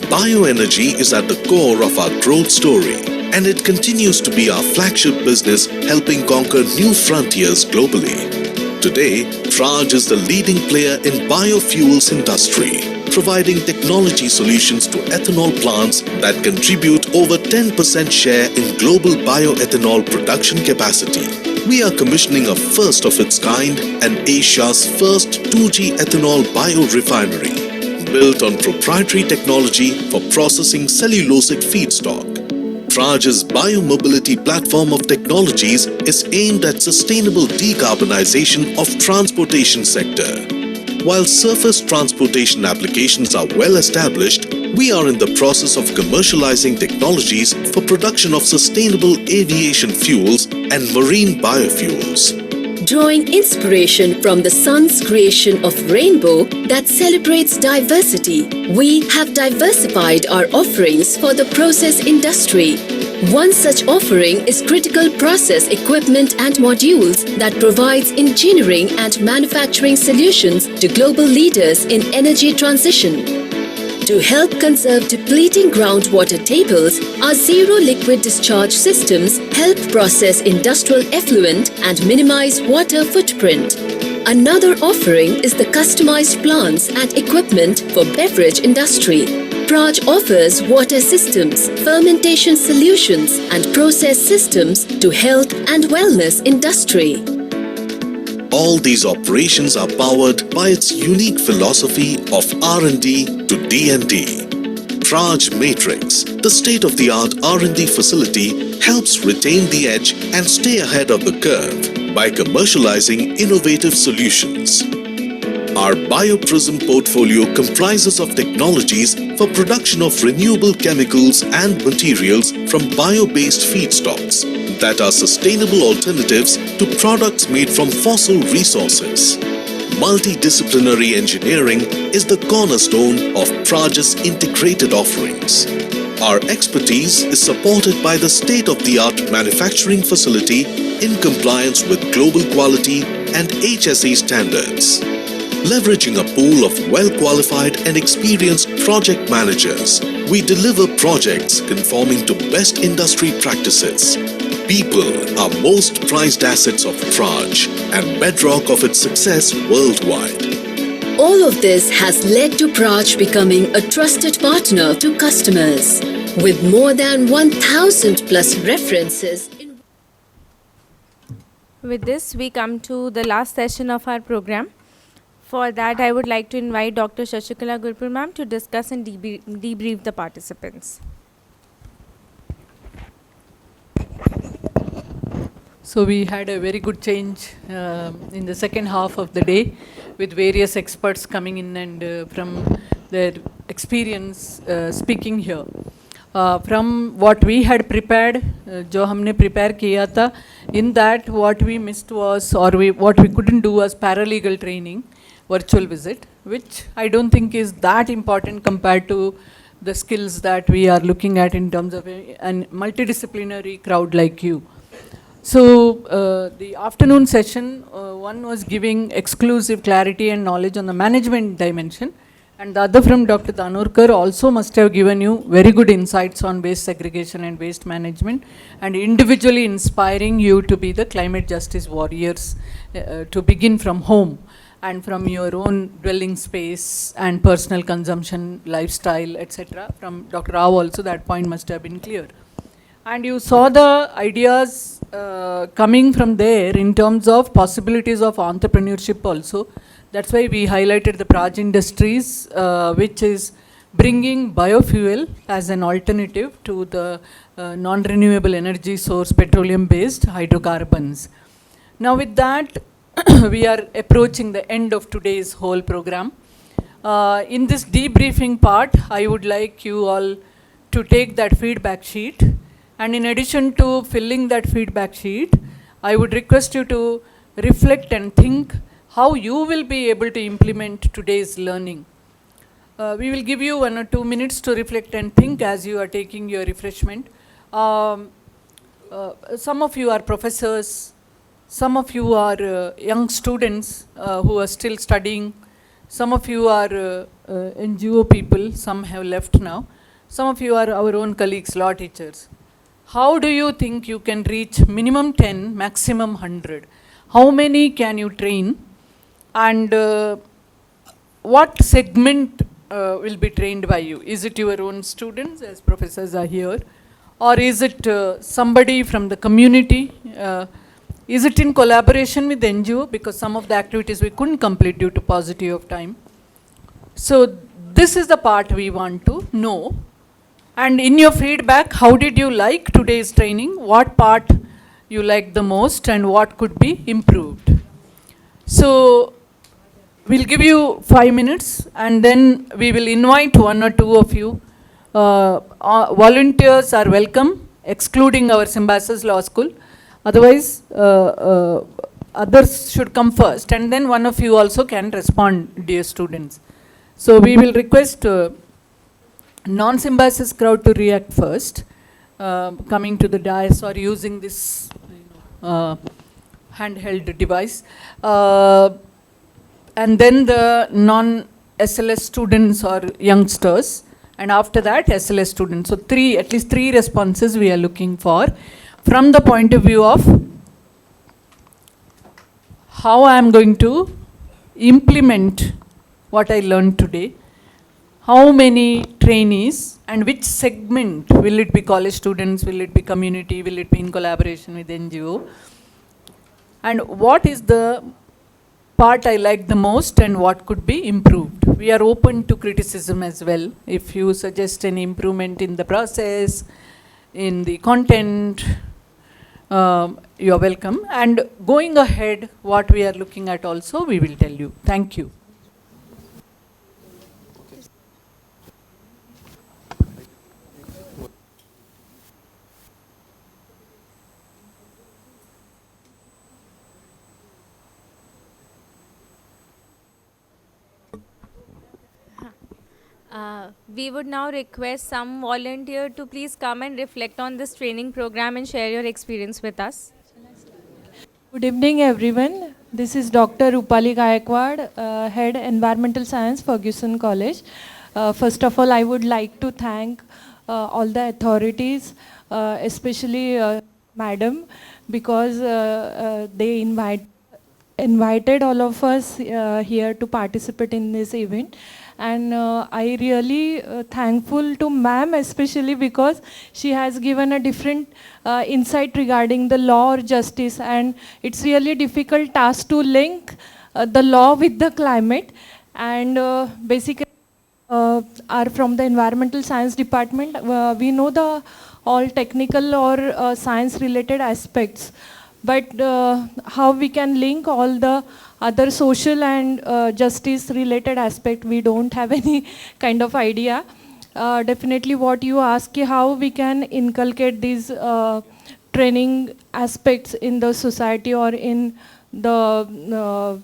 Bioenergy is at the core of our growth story, and it continues to be our flagship business, helping conquer new frontiers globally. Today, Praj is the leading player in biofuels industry, providing technology solutions to ethanol plants that contribute over 10% share in global bioethanol production capacity. We are commissioning a first of its kind and Asia's first 2G ethanol biorefinery, built on proprietary technology for processing cellulosic feedstock. Praj's biomobility platform of technologies is aimed at sustainable decarbonization of transportation sector. While surface transportation applications are well established, we are in the process of commercializing technologies for production of sustainable aviation fuels and marine biofuels. Drawing inspiration from the sun's creation of rainbow that celebrates diversity, we have diversified our offerings for the process industry. One such offering is critical process equipment and modules that provides engineering and manufacturing solutions to global leaders in energy transition. To help conserve depleting groundwater tables, our zero liquid discharge systems help process industrial effluent and minimize water footprint. Another offering is the customized plants and equipment for beverage industry. Praj offers water systems, fermentation solutions and process systems to health and wellness industry. All these operations are powered by its unique philosophy of R&D to D&D. Praj Matrix, the state-of-the-art R&D facility, helps retain the edge and stay ahead of the curve by commercializing innovative solutions. Our BioPrism portfolio comprises of technologies for production of renewable chemicals and materials from bio-based feedstocks that are sustainable alternatives to products made from fossil resources. Multidisciplinary engineering is the cornerstone of Praj's integrated offerings. Our expertise is supported by the state-of-the-art manufacturing facility in compliance with global quality and HSE standards. Leveraging a pool of well-qualified and experienced project managers, we deliver projects conforming to best industry practices. People are most prized assets of Praj and bedrock of its success worldwide. All of this has led to Praj becoming a trusted partner to customers. With more than 1,000 plus references. With this, we come to the last session of our program. For that, I would like to invite Dr. Shashikala Gurpur ma'am to discuss and debrief the participants. So we had a very good change in the second half of the day with various experts coming in and from their experience speaking here. From what we had prepared, जो हमने prepare किया था, in that what we missed was, or what we couldn't do was paralegal training, virtual visit, which I don't think is that important compared to the skills that we are looking at in terms of a multidisciplinary crowd like you. So the afternoon session, one was giving exclusive clarity and knowledge on the management dimension, and the other from Dr. Dhanurkar also must have given you very good insights on waste segregation and waste management, and individually inspiring you to be the climate justice warriors, to begin from home and from your own dwelling space and personal consumption, lifestyle, etc. From Dr. Rao also that point must have been clear. And you saw the ideas coming from there in terms of possibilities of entrepreneurship also. That's why we highlighted the Praj Industries, which is bringing biofuel as an alternative to the non-renewable energy source petroleum-based hydrocarbons. Now with that, we are approaching the end of today's whole program. In this debriefing part, I would like you all to take that feedback sheet, and in addition to filling that feedback sheet, I would request you to reflect and think how you will be able to implement today's learning. We will give you 1 or 2 minutes to reflect and think as you are taking your refreshment. Some of you are professors, some of you are young students who are still studying, some of you are NGO people, some have left now, some of you are our own colleagues, law teachers. How do you think you can reach minimum 10, maximum 100? How many can you train? And what segment will be trained by you? Is it your own students, as professors are here? Or is it somebody from the community? Is it in collaboration with NGO? Because some of the activities we couldn't complete due to paucity of time. So this is the part we want to know. And in your feedback, how did you like today's training? What part you liked the most and what could be improved? So we'll give you 5 minutes and then we will invite 1 or 2 of you. Volunteers are welcome, excluding our Symbiosis Law School. Otherwise, others should come first, and then 1 of you also can respond, dear students. So we will request non-Symbiosis crowd to react first, coming to the dais or using this handheld device. And then the non-SLS students or youngsters, and after that SLS students. So at least three responses we are looking for from the point of view of how I am going to implement what I learned today, how many trainees and which segment, will it be college students, will it be community, will it be in collaboration with NGO, and what is the part I like the most and what could be improved. We are open to criticism as well. If you suggest any improvement in the process, in the content, you are welcome. And going ahead, what we are looking at also, we will tell you. Thank you. We would now request some volunteer to please come and reflect on this training program and share your experience with us. Good evening, everyone. This is Dr. Rupali Gaikwad, Head Environmental Science, Ferguson College. First of all, I would like to thank all the authorities, especially Madam, because they invited all of us here to participate in this event. And I really thankful to ma'am, especially because she has given a different insight regarding the law or justice, and it's really difficult task to link the law with the climate. And basically are from the environmental science department. We know the all technical or science related aspects, but how we can link all the other social and justice related aspect, we don't have any kind of idea. Definitely what you ask, how we can inculcate these training aspects in the society or in the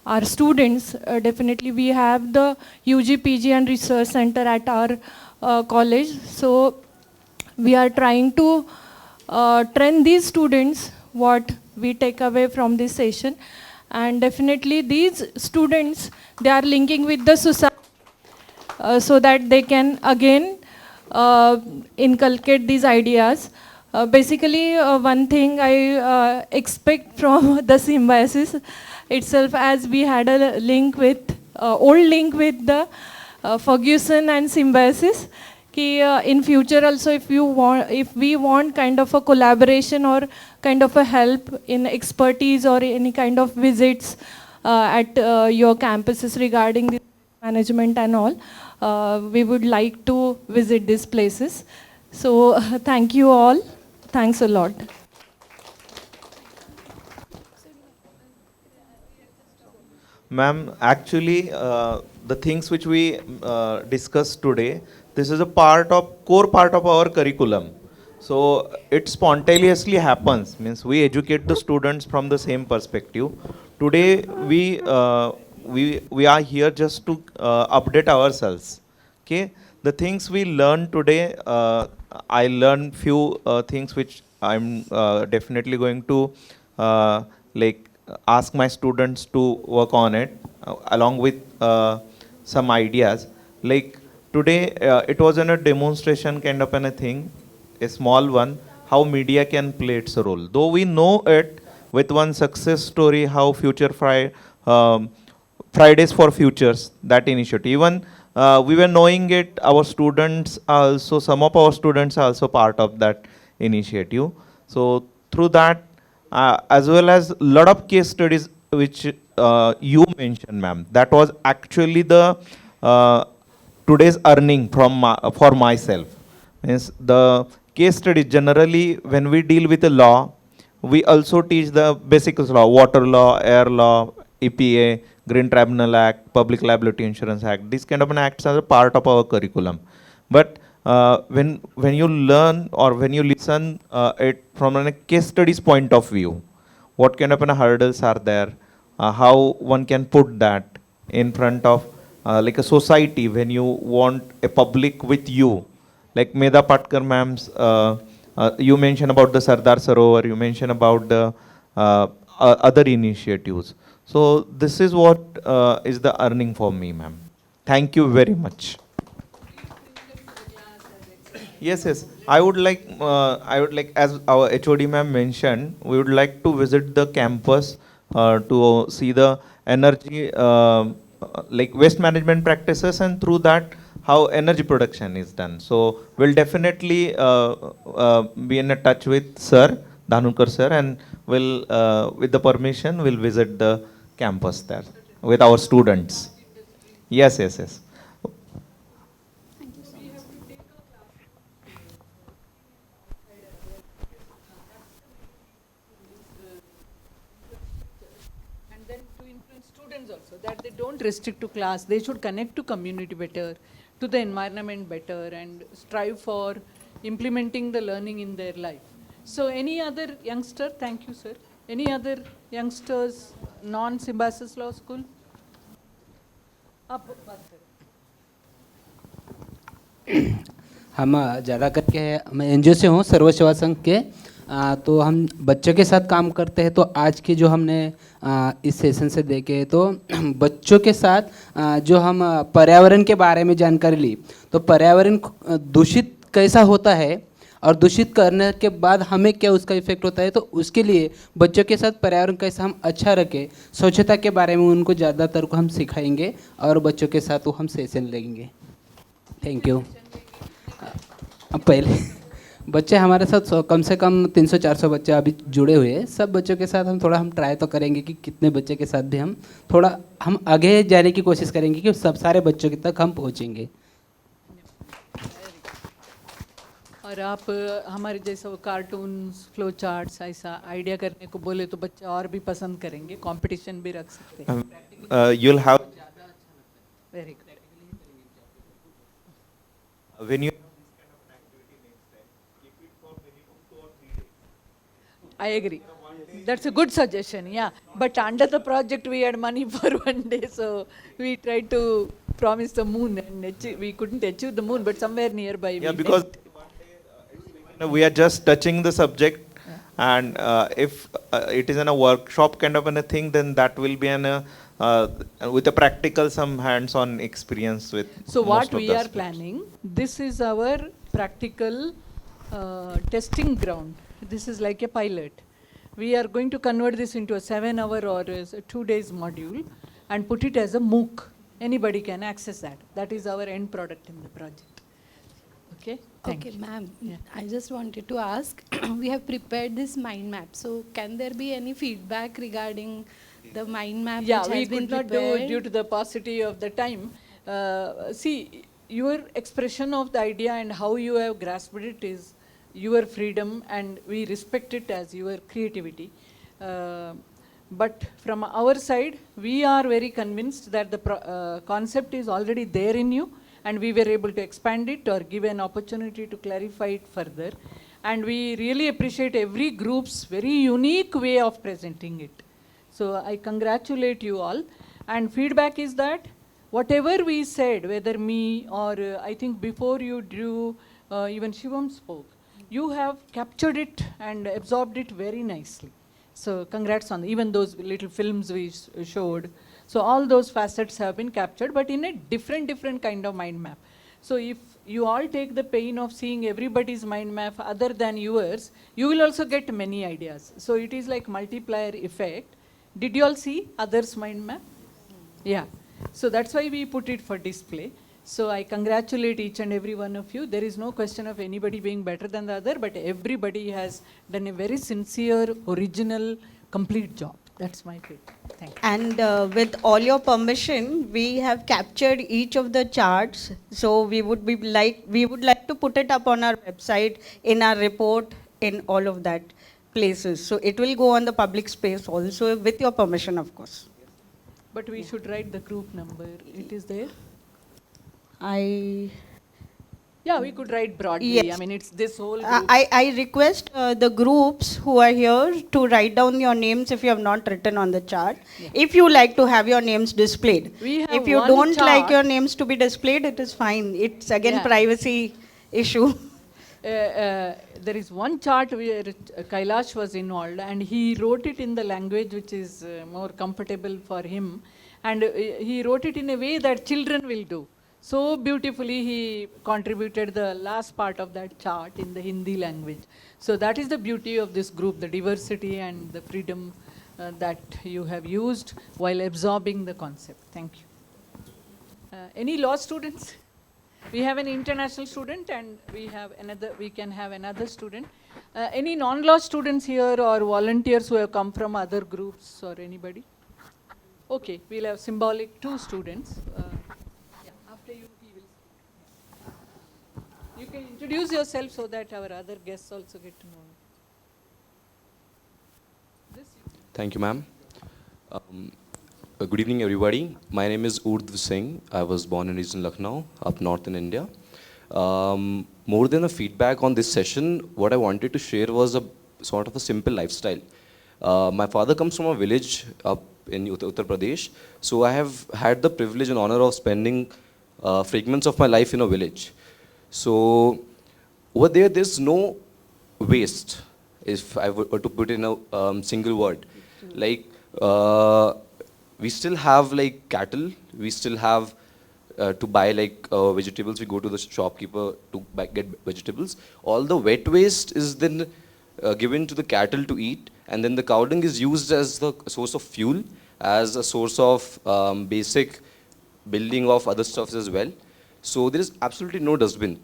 our students. Definitely we have the UG, PG and research center at our college. So we are trying to train these students what we take away from this session. And definitely these students, they are linking with the society so that they can again inculcate these ideas. Basically, one thing I expect from the Symbiosis itself, as we had a link with, old link with the Ferguson and Symbiosis, in future also if we want kind of a collaboration or kind of a help in expertise or any kind of visits at your campuses regarding the management and all, we would like to visit these places. So thank you all. Thanks a lot. Ma'am, actually, the things which we discussed today, this is a core part of our curriculum. So it spontaneously happens, means we educate the students from the same perspective. Today we are here just to update ourselves. Okay, the things we learned today, I learned few things which I'm definitely going to ask my students to work on it along with some ideas. Like today, it was in a demonstration kind of a thing, a small one, how media can play its role. Though we know it with one success story, how Fridays for Futures, that initiative. Even we were knowing it, our students are also, some of our students are also part of that initiative. So through that, as well as a lot of case studies which you mentioned, ma'am, that was actually the today's earning from for myself. Means the case study, generally when we deal with the law, we also teach the basic law, water law, air law, EPA, Green Tribunal Act, Public Liability Insurance Act. These kind of an acts are a part of our curriculum. But when you learn or when you listen it from a case studies point of view, what kind of hurdles are there, how one can put that in front of like a society when you want a public with you, like Medha Patkar ma'am's you mentioned about the Sardar Sarovar, you mentioned about the other initiatives. So this is what is the earning for me, ma'am. Thank you very much. Yes, yes. I would like, as our HOD ma'am mentioned, we would like to visit the campus to see the energy, like waste management practices, and through that, how energy production is done. So we'll definitely be in a touch with Sir, Dhanurkar sir, and we'll, with the permission, we'll visit the campus there with our students. Yes, yes, yes. And then to influence students also, that they don't restrict to class, they should connect to community better, to the environment better, and strive for implementing the learning in their life. So any other youngster, thank you sir, any other youngsters, non-Symbiosis Law School? हम ज़्यादा करके मैं NGO से हूँ, सर्व सेवा संघ के। तो हम बच्चों के साथ काम करते हैं। तो आज की जो हमने इस सेशन से देखे तो बच्चों के साथ जो हम पर्यावरण के बारे में जानकारी ली, तो पर्यावरण दूषित कैसा होता है और दूषित करने के बाद हमें क्या उसका इफेक्ट होता है, तो उसके लिए बच्चों के साथ पर्यावरण कैसा हम अच्छा रखें, स्वच्छता के बारे में उनको ज़्यादातर को हम सिखाएंगे और बच्चों के साथ वो हम सेशन लेंगे। Thank you. पहले बच्चे हमारे साथ कम से कम 300-400 बच्चे अभी जुड़े हुए हैं। सब बच्चों के साथ हम ट्राई तो करेंगे कि कितने बच्चे के साथ भी हम आगे जाने की कोशिश करेंगे कि सब सारे बच्चों तक हम पहुँचेंगे। और आप हमारे जैसा कार्टून्स, फ्लो चार्ट्स ऐसा आइडिया करने को बोले तो बच्चे और भी पसंद करेंगे, कंपटीशन भी रख सकते हैं। You'll have very good. when you I agree. That's a good suggestion, yeah. But under the project we had money for one day, so we tried to promise the moon and we couldn't achieve the moon, but somewhere nearby. Yeah, because we are just touching the subject, and if it is in a workshop kind of a thing, then that will be with a practical, some hands-on experience with. So what we are planning, this is our practical testing ground. This is like a pilot. We are going to convert this into a 7-hour or a 2 days module and put it as a MOOC. Anybody can access that. That is our end product in the project. Okay? Thank you. Ma'am, I just wanted to ask, we have prepared this mind map. So can there be any feedback regarding the mind map which has been prepared? We could not do it due to the paucity of the time. See, your expression of the idea and how you have grasped it is your freedom, and we respect it as your creativity. But from our side, we are very convinced that the concept is already there in you, and we were able to expand it or give an opportunity to clarify it further. And we really appreciate every group's very unique way of presenting it. So I congratulate you all. And feedback is that whatever we said, whether me or I think before you drew, even Shivam spoke, you have captured it and absorbed it very nicely. So congrats on even those little films we showed. So all those facets have been captured, but in a different kind of mind map. So if you all take the pain of seeing everybody's mind map other than yours, you will also get many ideas. So it is like multiplier effect. Did you all see others' mind map? Yeah. So that's why we put it for display. So I congratulate each and every one of you. There is no question of anybody being better than the other, but everybody has done a very sincere, original, complete job. That's my fate. Thank you. And with all your permission, we have captured each of the charts. So we would like to put it up on our website, in our report, in all of that places. So it will go on the public space also, with your permission, of course. But we should write the group number. It is there? Yeah, we could write broadly. Yes. I mean, it's this whole group. I request the groups who are here to write down your names if you have not written on the chart. Yeah. If you like to have your names displayed. If you don't like your names to be displayed, it is fine. It's again privacy issue. there is one chart where Kailash was involved, and he wrote it in the language which is more comfortable for him, and he wrote it in a way that children will do. So beautifully he contributed the last part of that chart in the Hindi language. So that is the beauty of this group, the diversity and the freedom that you have used while absorbing the concept. Thank you. Any law students? We have an international student and we can have another student. Any non-law students here or volunteers who have come from other groups or anybody? Okay, we'll have symbolic 2 students. After you, he will speak. You can introduce yourself so that our other guests also get to know you. Thank you, ma'am. Good evening, everybody. My name is Urdhv Singh. I was born and raised in Lucknow, up north in India. More than a feedback on this session, what I wanted to share was a sort of a simple lifestyle. My father comes from a village up in Uttar Pradesh, so I have had the privilege and honor of spending fragments of my life in a village. So over there, there's no waste, if I were to put in a single word. Like, we still have like cattle, we still have to buy like vegetables, we go to the shopkeeper to get vegetables. All the wet waste is then given to the cattle to eat, and then the cow dung is used as the source of fuel, as a source of basic building of other stuff as well. So there is absolutely no dustbin.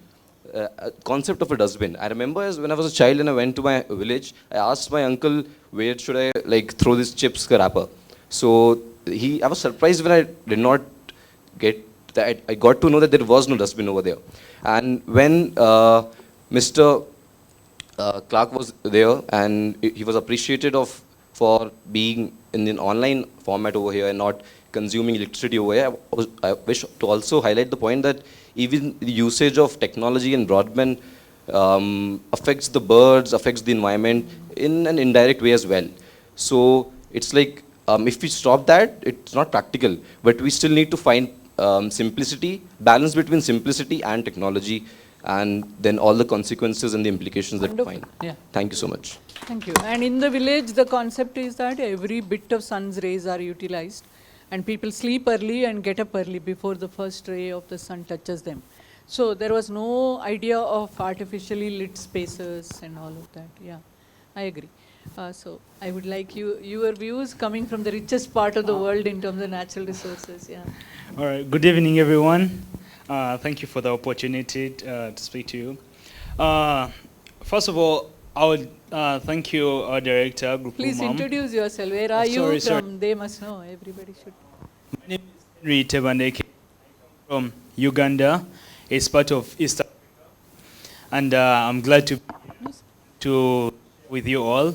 Concept of a dustbin. I remember as when I was a child and I went to my village, I asked my uncle, where should I like throw this chips wrapper? So I was surprised when I did not get that. I got to know that there was no dustbin over there. And when Mr. Clark was there, and he was appreciated for being in an online format over here and not consuming electricity over here, I wish to also highlight the point that even the usage of technology and broadband affects the birds, affects the environment in an indirect way as well. So it's like, if we stop that, it's not practical, but we still need to find simplicity, balance between simplicity and technology, and then all the consequences and the implications that we find. Yeah. Thank you so much. Thank you. And in the village, the concept is that every bit of sun's rays are utilized, and people sleep early and get up early before the first ray of the sun touches them. So there was no idea of artificially lit spaces and all of that. Yeah, I agree. So I would like your views coming from the richest part of the world in terms of natural resources. Yeah. All right. Good evening, everyone. Thank you for the opportunity to speak to you. First of all, I would thank you, our director, Gurpur. Please introduce yourself. Where are you from? They must know. Everybody should. My name is Henry Tebandeke from Uganda. It's part of East Africa. And I'm glad to with you all.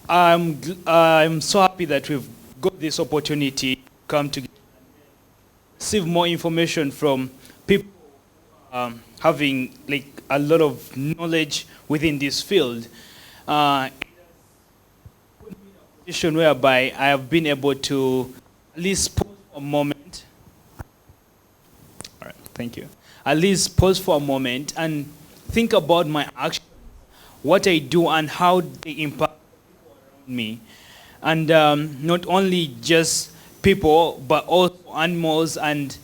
I'm so happy that we've got this opportunity to come together, receive more information from people having like a lot of knowledge within this field. Position whereby I have been able to at least pause for a moment. All right, thank you. At least pause for a moment and think about my actions, what I do, and how they impact people around me, and not only just people but also animals, and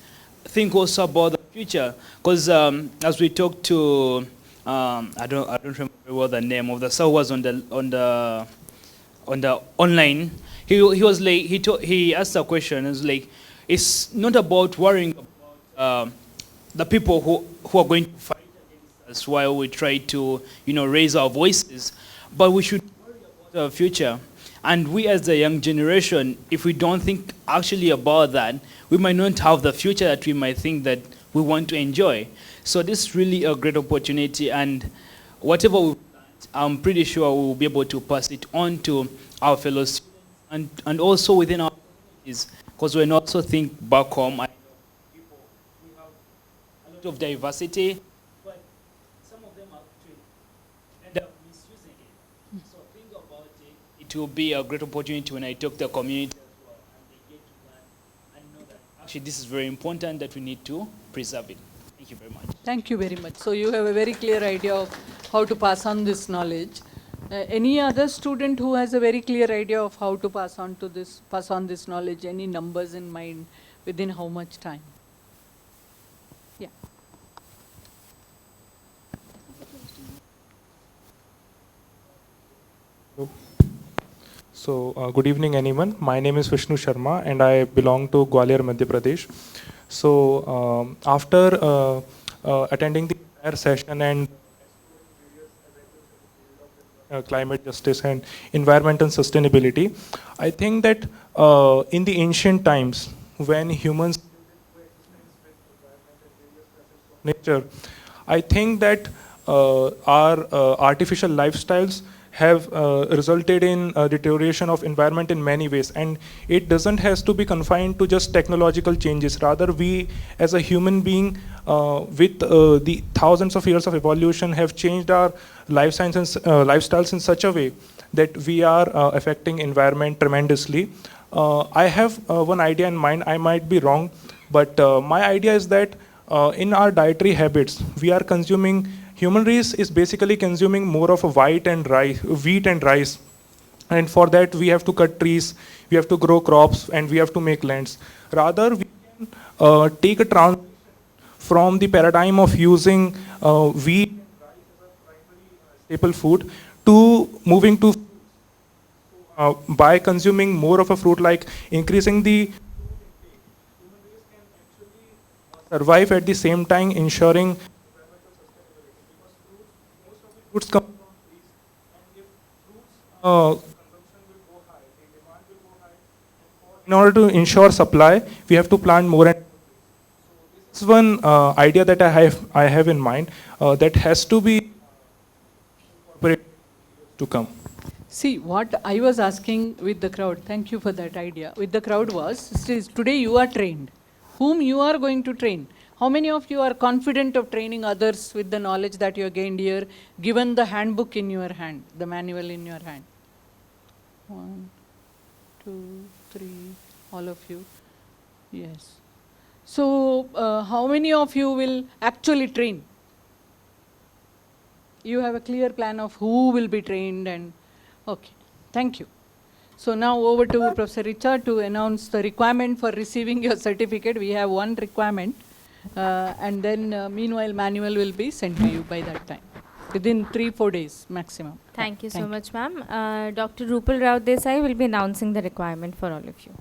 think also about the future. Because as we talked to, I don't remember what the name of the sir was on the online. He was like he asked a question. It's like, it's not about worrying about the people who are going to fight against us while we try to raise our voices, but we should worry about the future. And we as the young generation, if we don't think actually about that, we might not have the future that we might think that we want to enjoy. So this is really a great opportunity, and whatever we plant, I'm pretty sure we will be able to pass it on to our fellow students and also within our communities, because when also think back home, I know people, we have a lot of diversity, but some of them actually end up misusing it. So think about it. It will be a great opportunity when I talk to the community as well, and they get to learn and know that actually this is very important, that we need to preserve it. Thank you very much. Thank you very much. So you have a very clear idea of how to pass on this knowledge. Any other student who has a very clear idea of how to pass on this knowledge? Any numbers in mind? Within how much time? Yeah. So, good evening, anyone. My name is Vishnu Sharma, and I belong to Gwalior, Madhya Pradesh. So, after attending the entire session and climate justice and environmental sustainability, I think that in the ancient times, when humans nature, I think that our artificial lifestyles have resulted in deterioration of environment in many ways, and it doesn't has to be confined to just technological changes. Rather, we as a human being with the thousands of years of evolution have changed our lifestyles in such a way that we are affecting environment tremendously. I have one idea in mind. I might be wrong, but my idea is that in our dietary habits, we are consuming, human race is basically consuming more of a wheat and rice. And for that, we have to cut trees, we have to grow crops, and we have to make lands. Rather, we can take a transition from the paradigm of using wheat staple food to moving to by consuming more of a fruit, like increasing the survive at the same time ensuring fruits come from trees, and if fruits consumption will go high, the demand will go high. In order to ensure supply, we have to plant more and more trees. So this is one idea that I have in mind that has to be incorporated to come. See, what I was asking with the crowd, thank you for that idea, with the crowd was, today you are trained. Whom you are going to train? How many of you are confident of training others with the knowledge that you have gained here, given the handbook in your hand, the manual in your hand? 1, 2, 3, all of you. Yes. So, how many of you will actually train? You have a clear plan of who will be trained and, okay, thank you. So now over to Professor Richard to announce the requirement for receiving your certificate. We have one requirement and then meanwhile manual will be sent to you by that time, within 3-4 days maximum. Thank you so much, ma'am. Dr. Rupal Rao Desai will be announcing the requirement for all of you.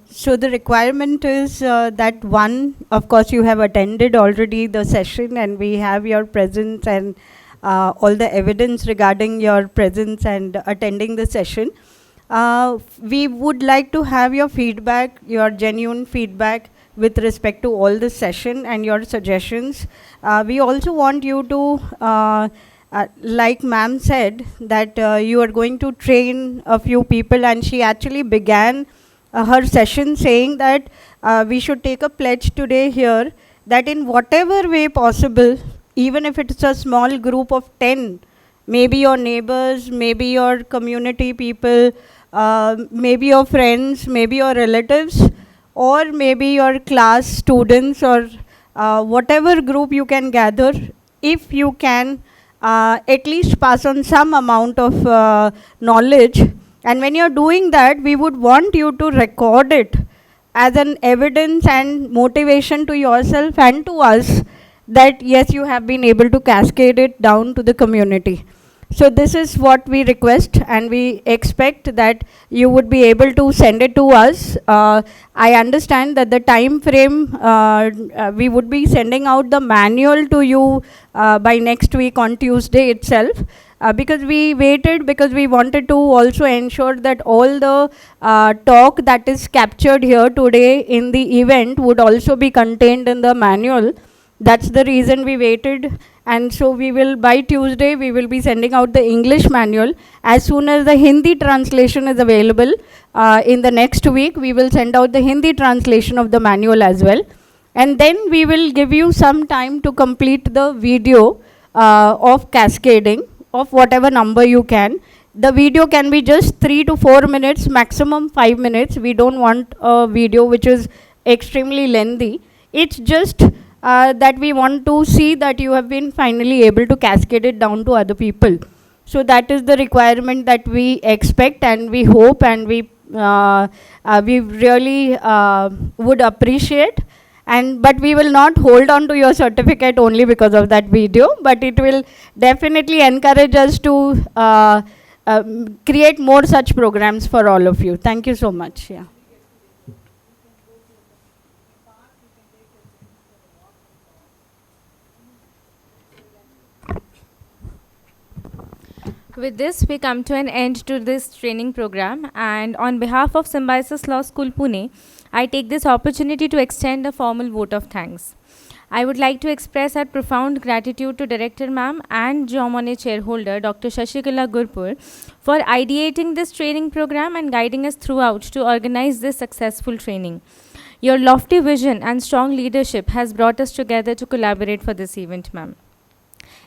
So the requirement is that one, of course, you have attended already the session and we have your presence and all the evidence regarding your presence and attending the session. We would like to have your feedback, your genuine feedback with respect to all the session and your suggestions. We also want you to, like ma'am said, that you are going to train a few people, and she actually began her session saying that we should take a pledge today here that in whatever way possible, even if it's a small group of 10, maybe your neighbors, maybe your community people, maybe your friends, maybe your relatives, or maybe your class students, or whatever group you can gather, if you can at least pass on some amount of knowledge. And when you're doing that, we would want you to record it as an evidence and motivation to yourself and to us that yes, you have been able to cascade it down to the community. So this is what we request, and we expect that you would be able to send it to us. I understand that the time frame, we would be sending out the manual to you by next week on Tuesday itself. Because we waited, because we wanted to also ensure that all the talk that is captured here today in the event would also be contained in the manual. That's the reason we waited, and so we will, by Tuesday, we will be sending out the English manual. As soon as the Hindi translation is available, in the next week, we will send out the Hindi translation of the manual as well. And then we will give you some time to complete the video of cascading of whatever number you can. The video can be just 3 to 4 minutes, maximum 5 minutes. We don't want a video which is extremely lengthy. It's just that we want to see that you have been finally able to cascade it down to other people. So that is the requirement that we expect, and we hope, and we really would appreciate. But we will not hold on to your certificate only because of that video, but it will definitely encourage us to create more such programs for all of you. Thank you so much. Yeah. With this, we come to an end to this training program, and on behalf of Symbiosis Law School Pune, I take this opportunity to extend a formal vote of thanks. I would like to express our profound gratitude to Director Ma'am and Monnet Chairholder Dr. Shashikala Gurpur for ideating this training program and guiding us throughout to organize this successful training. Your lofty vision and strong leadership has brought us together to collaborate for this event, ma'am.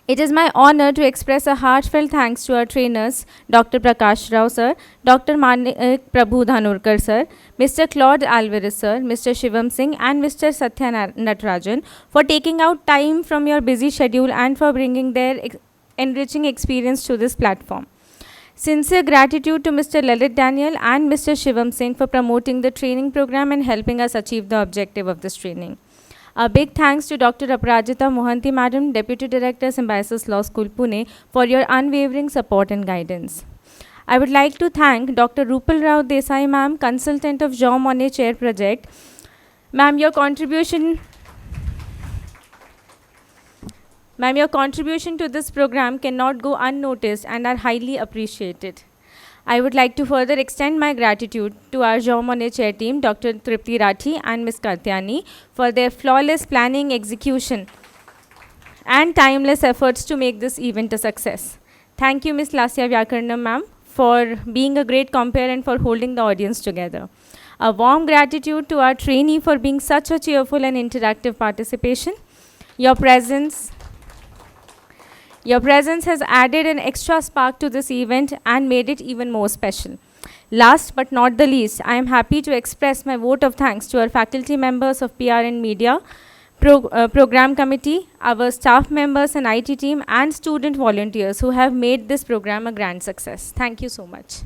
It is my honor to express a heartfelt thanks to our trainers, Dr. Prakash Rao sir, Dr. Manik Prabhu Dhanurkar sir, Mr. Claude Alvarez sir, Mr. Shivam Singh and Mr. Satya Natarajan for taking out time from your busy schedule and for bringing their enriching experience to this platform. Sincere gratitude to Mr. Lalit Daniel and Mr. Shivam Singh for promoting the training program and helping us achieve the objective of this training. A big thanks to Dr. Aparajita Mohanty Madam, Deputy Director, Symbiosis Law School, Pune, for your unwavering support and guidance. I would like to thank Dr. Rupal Rao Desai Ma'am, Consultant of Jean Monnet Chair Project. Ma'am, your contribution to this program cannot go unnoticed and are highly appreciated. I would like to further extend my gratitude to our Jean Monnet Chair team, Dr. Tripti Rathi and Ms. Katyani, for their flawless planning, execution, and timeless efforts to make this event a success. Thank you, Ms. Lasya Vyakarnam, ma'am, for being a great compere and for holding the audience together. A warm gratitude to our trainee for being such a cheerful and interactive participation. Your presence has added an extra spark to this event and made it even more special. Last but not the least, I am happy to express my vote of thanks to our faculty members of PR and Media, Program Committee, our staff members and IT team, and student volunteers who have made this program a grand success. Thank you so much.